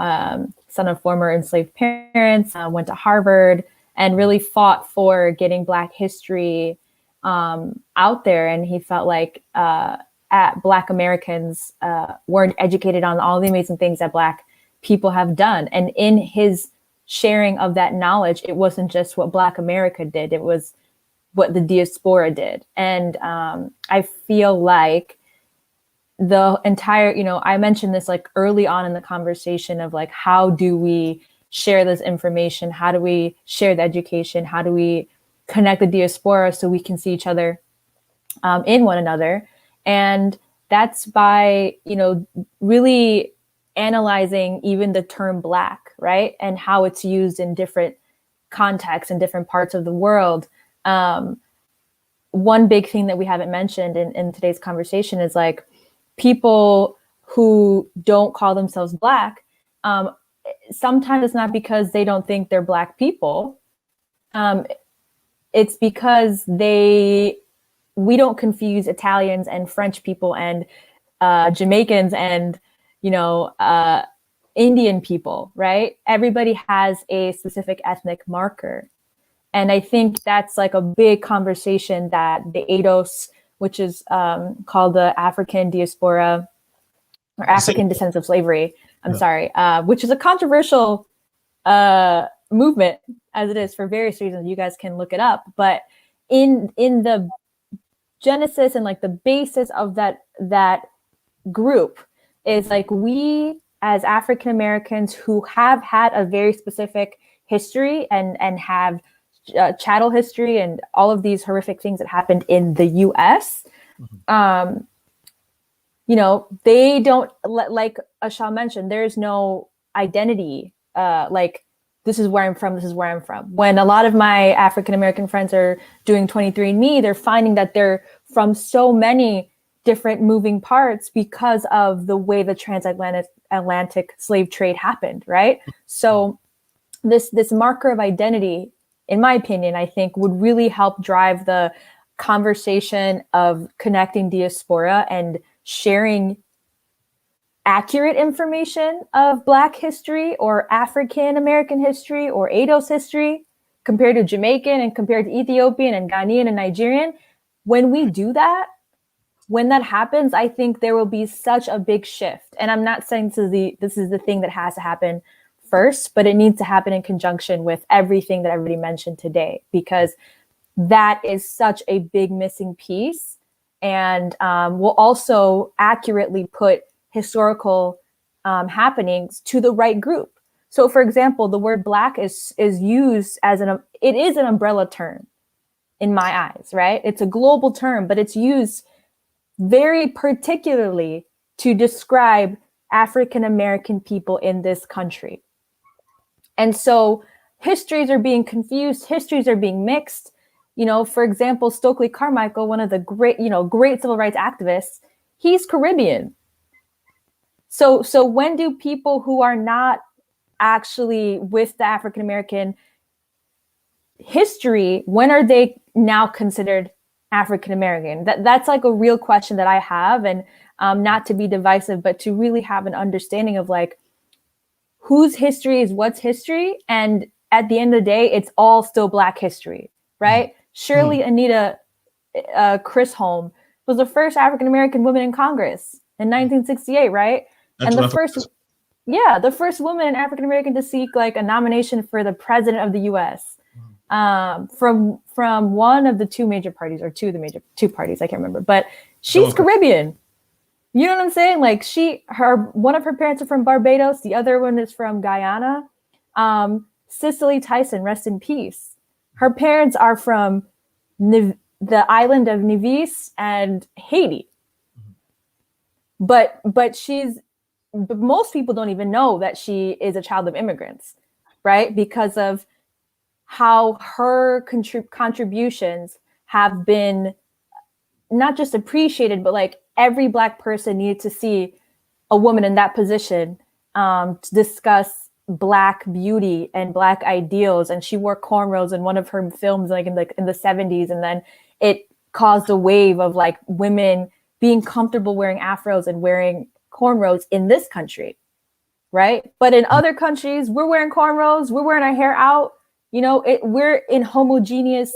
son of former enslaved parents, went to Harvard and really fought for getting Black history out there. And he felt like Black Americans weren't educated on all the amazing things that Black people have done. And in his sharing of that knowledge, it wasn't just what Black America did, it was what the diaspora did. And I feel like the entire, you know, I mentioned this like early on in the conversation of like, how do we share this information? How do we share the education? How do we connect the diaspora so we can see each other in one another? And that's by, you know, really analyzing even the term Black, right? And how it's used in different contexts in different parts of the world. One big thing that we haven't mentioned in today's conversation is like people who don't call themselves Black. Sometimes it's not because they don't think they're Black people. It's because we don't confuse Italians and French people and Jamaicans and, you know, Indian people, right? Everybody has a specific ethnic marker. And I think that's like a big conversation that the ADOS, which is called the African Diaspora or African Descendants of Slavery, which is a controversial movement, as it is for various reasons. You guys can look it up. But in the genesis and like the basis of that group is like, we as African Americans who have had a very specific history and have chattel history and all of these horrific things that happened in the US, you know, they don't, like Asha mentioned, there's no identity. Like this is where I'm from, this is where I'm from. When a lot of my African-American friends are doing 23andMe, they're finding that they're from so many different moving parts because of the way the transatlantic slave trade happened, right? So this marker of identity, in my opinion, I think would really help drive the conversation of connecting diaspora and sharing accurate information of Black history or African American history or ADOS history compared to Jamaican and compared to Ethiopian and Ghanaian and Nigerian. When we do that, when that happens, I think there will be such a big shift. And I'm not saying this is the thing that has to happen first, but it needs to happen in conjunction with everything that everybody mentioned today, because that is such a big missing piece, and will also accurately put historical happenings to the right group. So, for example, the word Black is used as an umbrella term in my eyes, right? It's a global term, but it's used very particularly to describe African American people in this country. And so histories are being confused, histories are being mixed. You know, for example, Stokely Carmichael, one of the great civil rights activists, he's Caribbean. So when do people who are not actually with the African American history, when are they now considered African American? That's like a real question that I have, and not to be divisive, but to really have an understanding of like whose history is what's history, and at the end of the day, it's all still Black history, right? Shirley Anita Chisholm was the first African American woman in Congress in 1968, right? That's and the first woman African American to seek like a nomination for the president of the U.S. From one of the two major parties, or two parties, I can't remember, but she's Caribbean. You know what I'm saying? Like one of her parents are from Barbados, the other one is from Guyana. Cicely Tyson, rest in peace. Her parents are from the island of Nevis and Haiti. But most people don't even know that she is a child of immigrants, right? Because of how her contributions have been not just appreciated, but like every Black person needed to see a woman in that position to discuss Black beauty and Black ideals. And she wore cornrows in one of her films, like in the 70s. And then it caused a wave of like women being comfortable wearing afros and wearing cornrows in this country, right? But in other countries, we're wearing cornrows, we're wearing our hair out, you know, we're in homogeneous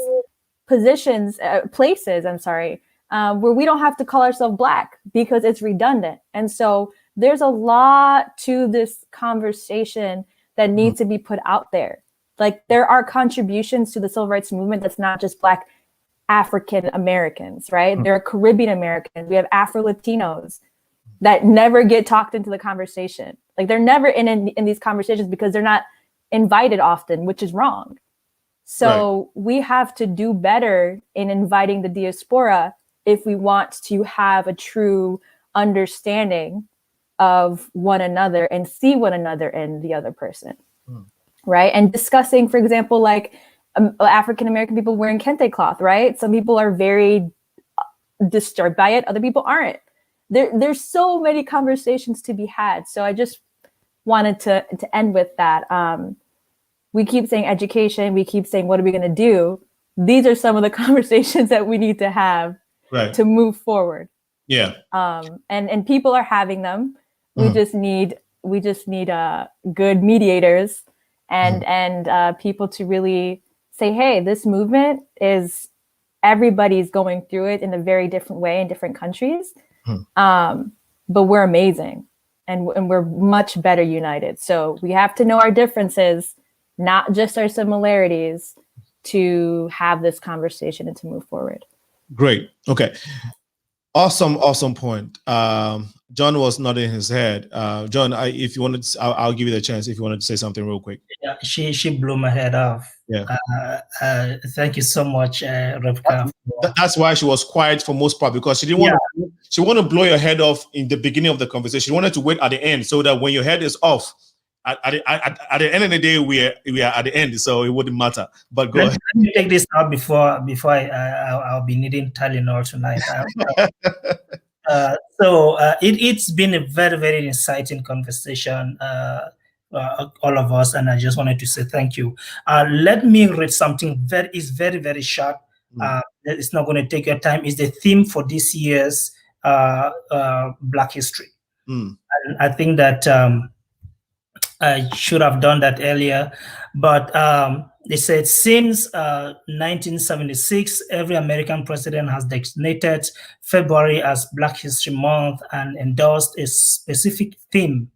places, where we don't have to call ourselves Black because it's redundant. And so there's a lot to this conversation that needs to be put out there. Like there are contributions to the civil rights movement that's not just Black African Americans, right? There are Caribbean Americans. We have Afro-Latinos that never get talked into the conversation. Like they're never in these conversations because they're not invited often, which is wrong. So we have to do better in inviting the diaspora if we want to have a true understanding of one another and see one another in the other person, right? And discussing, for example, like African-American people wearing kente cloth, right? Some people are very disturbed by it, other people aren't. There's so many conversations to be had. So I just wanted to end with that. We keep saying education, we keep saying, what are we gonna do? These are some of the conversations that we need to have to move forward. Yeah. And people are having them. We just need good mediators and people to really say, hey, this movement is, everybody's going through it in a very different way in different countries. But we're amazing and we're much better united. So we have to know our differences, not just our similarities, to have this conversation and to move forward. Great. Okay. Awesome point. John was nodding his head. John, if you wanted to, I'll give you the chance if you wanted to say something real quick. Yeah, she blew my head off. Yeah. Thank you so much, Rebecca. That's why she was quiet for most part, because she didn't want to. She wanted to blow your head off in the beginning of the conversation. She wanted to wait at the end so that when your head is off, at the end of the day, we are at the end, so it wouldn't matter. But go ahead. Let me take this out before I'll be needing Tylenol tonight. It's been a very, very exciting conversation, all of us, and I just wanted to say thank you. Let me read something very, very short. It's not going to take your time. It's the theme for this year's Black History. And I think that I should have done that earlier, but they said since 1976, every American president has designated February as Black History Month and endorsed a specific theme.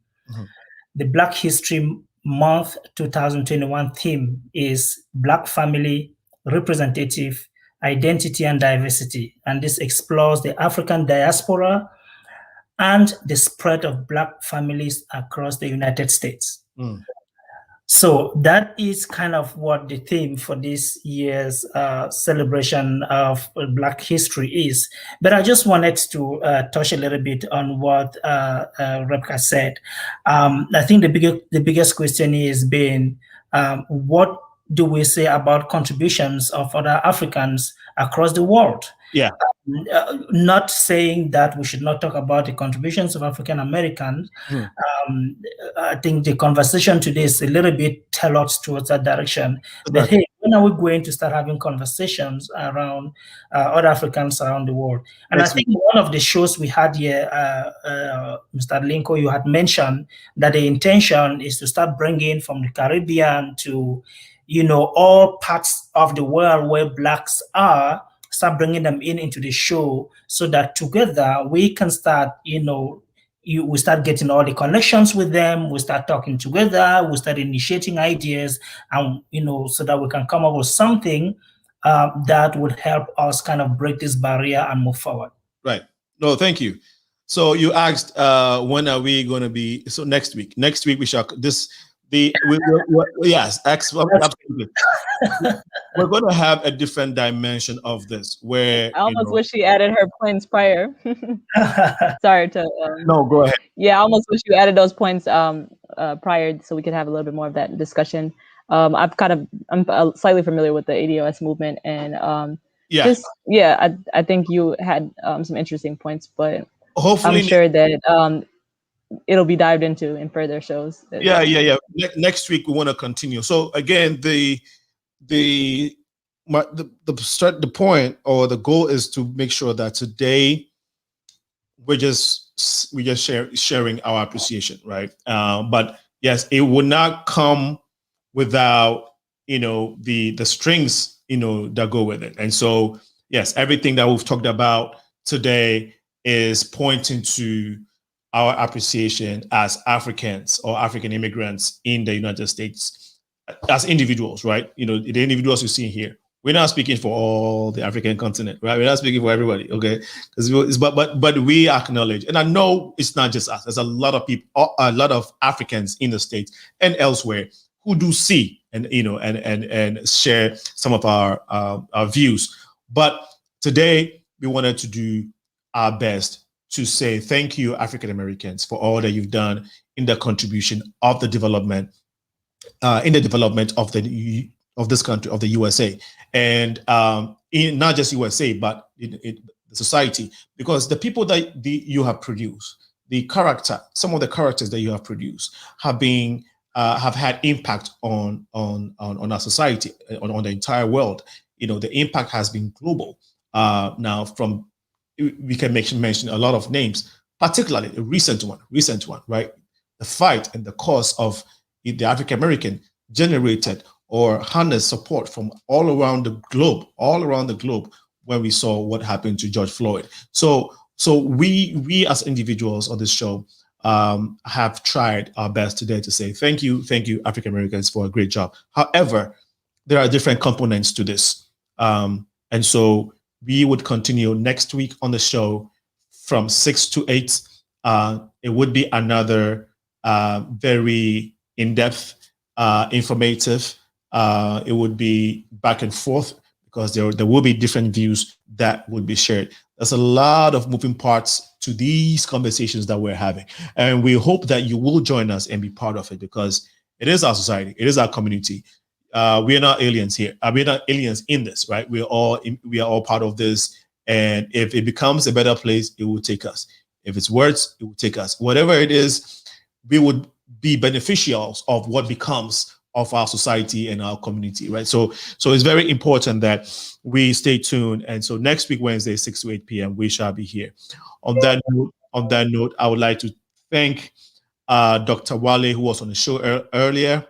The Black History Month 2021 theme is Black Family, Representative, Identity and Diversity, and this explores the African diaspora and the spread of Black families across the United States. So that is kind of what the theme for this year's celebration of Black history is. But I just wanted to touch a little bit on what Rebecca said. I think the biggest question is being, what do we say about contributions of other Africans across the world? Yeah. Not saying that we should not talk about the contributions of African Americans. I think the conversation today is a little bit tailored towards that direction. But hey, when are we going to start having conversations around other Africans around the world? And I think one of the shows we had here, Mr. Linko, you had mentioned that the intention is to start bringing from the Caribbean to, all parts of the world where Blacks are, start bringing them into the show so that together we can start, we start getting all the connections with them, we start talking together, we start initiating ideas, and, so that we can come up with something that would help us kind of break this barrier and move forward. Right. No, thank you. So you asked, when are we going to be? So next week we shall, yes, absolutely. We're going to have a different dimension of this where I almost wish she added her points prior. Sorry to no, go ahead. Yeah, I almost wish you added those points prior so we could have a little bit more of that discussion. I'm slightly familiar with the ADOS movement, and I think you had some interesting points, but hopefully I'm sure that it'll be dived into in further shows. Yeah. Next week we want to continue. So again, the point or the goal is to make sure that today we're just sharing our appreciation, right? But yes, it would not come without the strings that go with it. And so yes, everything that we've talked about today is pointing to our appreciation as Africans or African immigrants in the United States as individuals, right? The individuals you see here. We're not speaking for all the African continent, right? We're not speaking for everybody, okay? But we acknowledge, and I know it's not just us. There's a lot of people, a lot of Africans in the States and elsewhere who do see and and share some of our views. But today we wanted to do our best to say thank you, African Americans, for all that you've done in the contribution of the development, in the development of this country, of the USA, and in not just USA, but in the society, because the people that you have produced, some of the characters that you have produced have been have had impact on our society, on the entire world. The impact has been global. Now, we can mention a lot of names, particularly a recent one, right? The fight and the cause of the African American generated or harnessed support from all around the globe when we saw what happened to George Floyd. So we as individuals on this show have tried our best today to say thank you, African Americans, for a great job. However, there are different components to this, and so we would continue next week on the show from 6 to 8. It would be another very in-depth, informative. It would be back and forth because there will be different views that would be shared. There's a lot of moving parts to these conversations that we're having. And we hope that you will join us and be part of it, because it is our society. It is our community. We are not aliens here. We're not aliens in this, right? We are all part of this. And if it becomes a better place, it will take us. If it's worse, it will take us. Whatever it is, we would be beneficiaries of what becomes of our society and our community, right? So it's very important that we stay tuned. And so next week, Wednesday, 6 to 8 p.m., we shall be here. On that note, I would like to thank Dr. Wale, who was on the show earlier.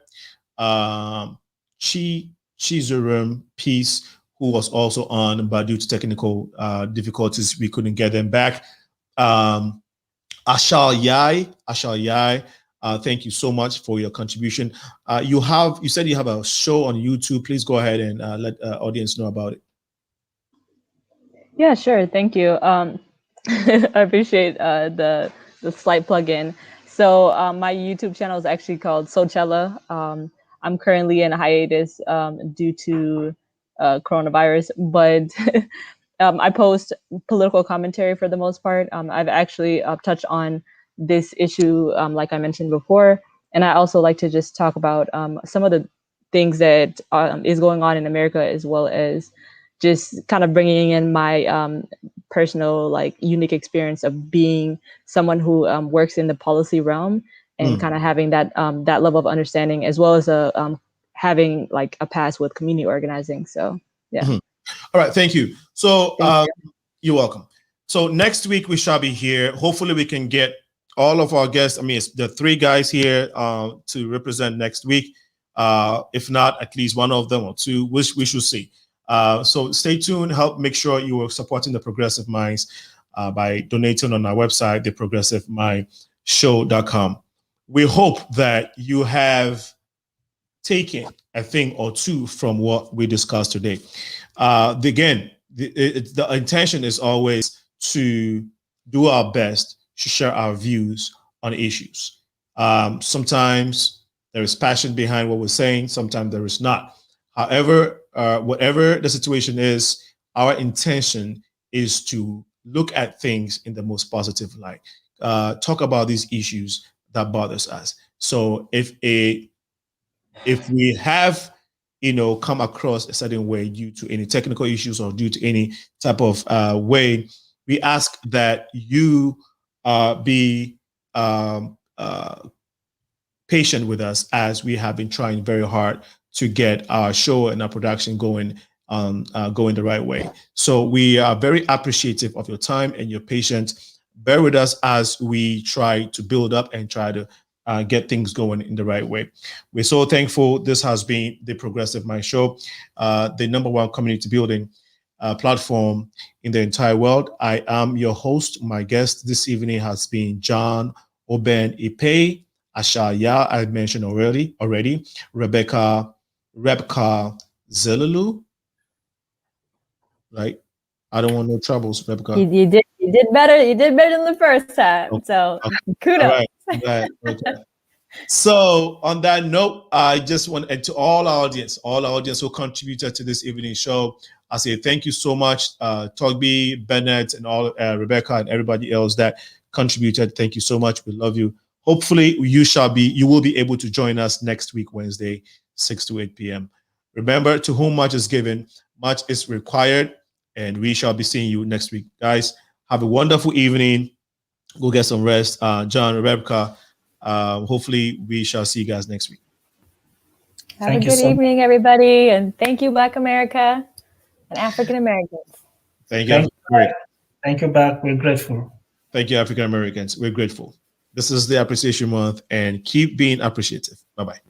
Chizurum Peace, who was also on, but due to technical difficulties, we couldn't get them back. Ashal Yai, thank you so much for your contribution. You said you have a show on YouTube. Please go ahead and let audience know about it. Yeah, sure. Thank you. I appreciate the slight plug-in. So my YouTube channel is actually called Sochella. I'm currently in a hiatus due to coronavirus, but I post political commentary for the most part. I've actually touched on this issue, like I mentioned before, and I also like to just talk about some of the things that is going on in America, as well as just kind of bringing in my personal, like, unique experience of being someone who works in the policy realm, and kind of having that that level of understanding, as well as having like a past with community organizing. So yeah. All right, thank you. So you're welcome. So next week we shall be here. Hopefully we can get all of our guests. I mean, it's the 3 guys here to represent next week. If not, at least one of them or 2, which we should see. So stay tuned. Help make sure you are supporting the Progressive Minds by donating on our website, theprogressivemindshow.com. We hope that you have taken a thing or 2 from what we discussed today. Again, the intention is always to do our best to share our views on issues. Sometimes there is passion behind what we're saying, sometimes there is not. However, whatever the situation is, our intention is to look at things in the most positive light, talk about these issues that bothers us. So if we have come across a certain way due to any technical issues or due to any type of way, we ask that you be patient with us, as we have been trying very hard to get our show and our production going the right way. So we are very appreciative of your time and your patience. Bear with us as we try to build up and try to get things going in the right way. We're so thankful. This has been the Progressive Mind Show, the #1 community building platform in the entire world. I am your host. My guest this evening has been John OBEN EPEY, Ashaya, I mentioned already, Rebecca ZELLELEW, right? I don't want no troubles, Rebecca. You did better. You did better than the first time. Okay. So kudos. All right. Okay. So on that note, I just want to all our audience who contributed to this evening show, I say thank you so much, Togby, Bennett, and all Rebecca and everybody else that contributed. Thank you so much. We love you. Hopefully you will be able to join us next week, Wednesday, 6 to 8 p.m. Remember, to whom much is given, much is required, and we shall be seeing you next week. Guys, have a wonderful evening. Go get some rest. John, Rebecca, hopefully we shall see you guys next week. Have a good evening, everybody, and thank you, Black America and African Americans. Thank you. Thank you, Black. We're grateful. Thank you, African Americans. We're grateful. This is the Appreciation Month, and keep being appreciative. Bye-bye.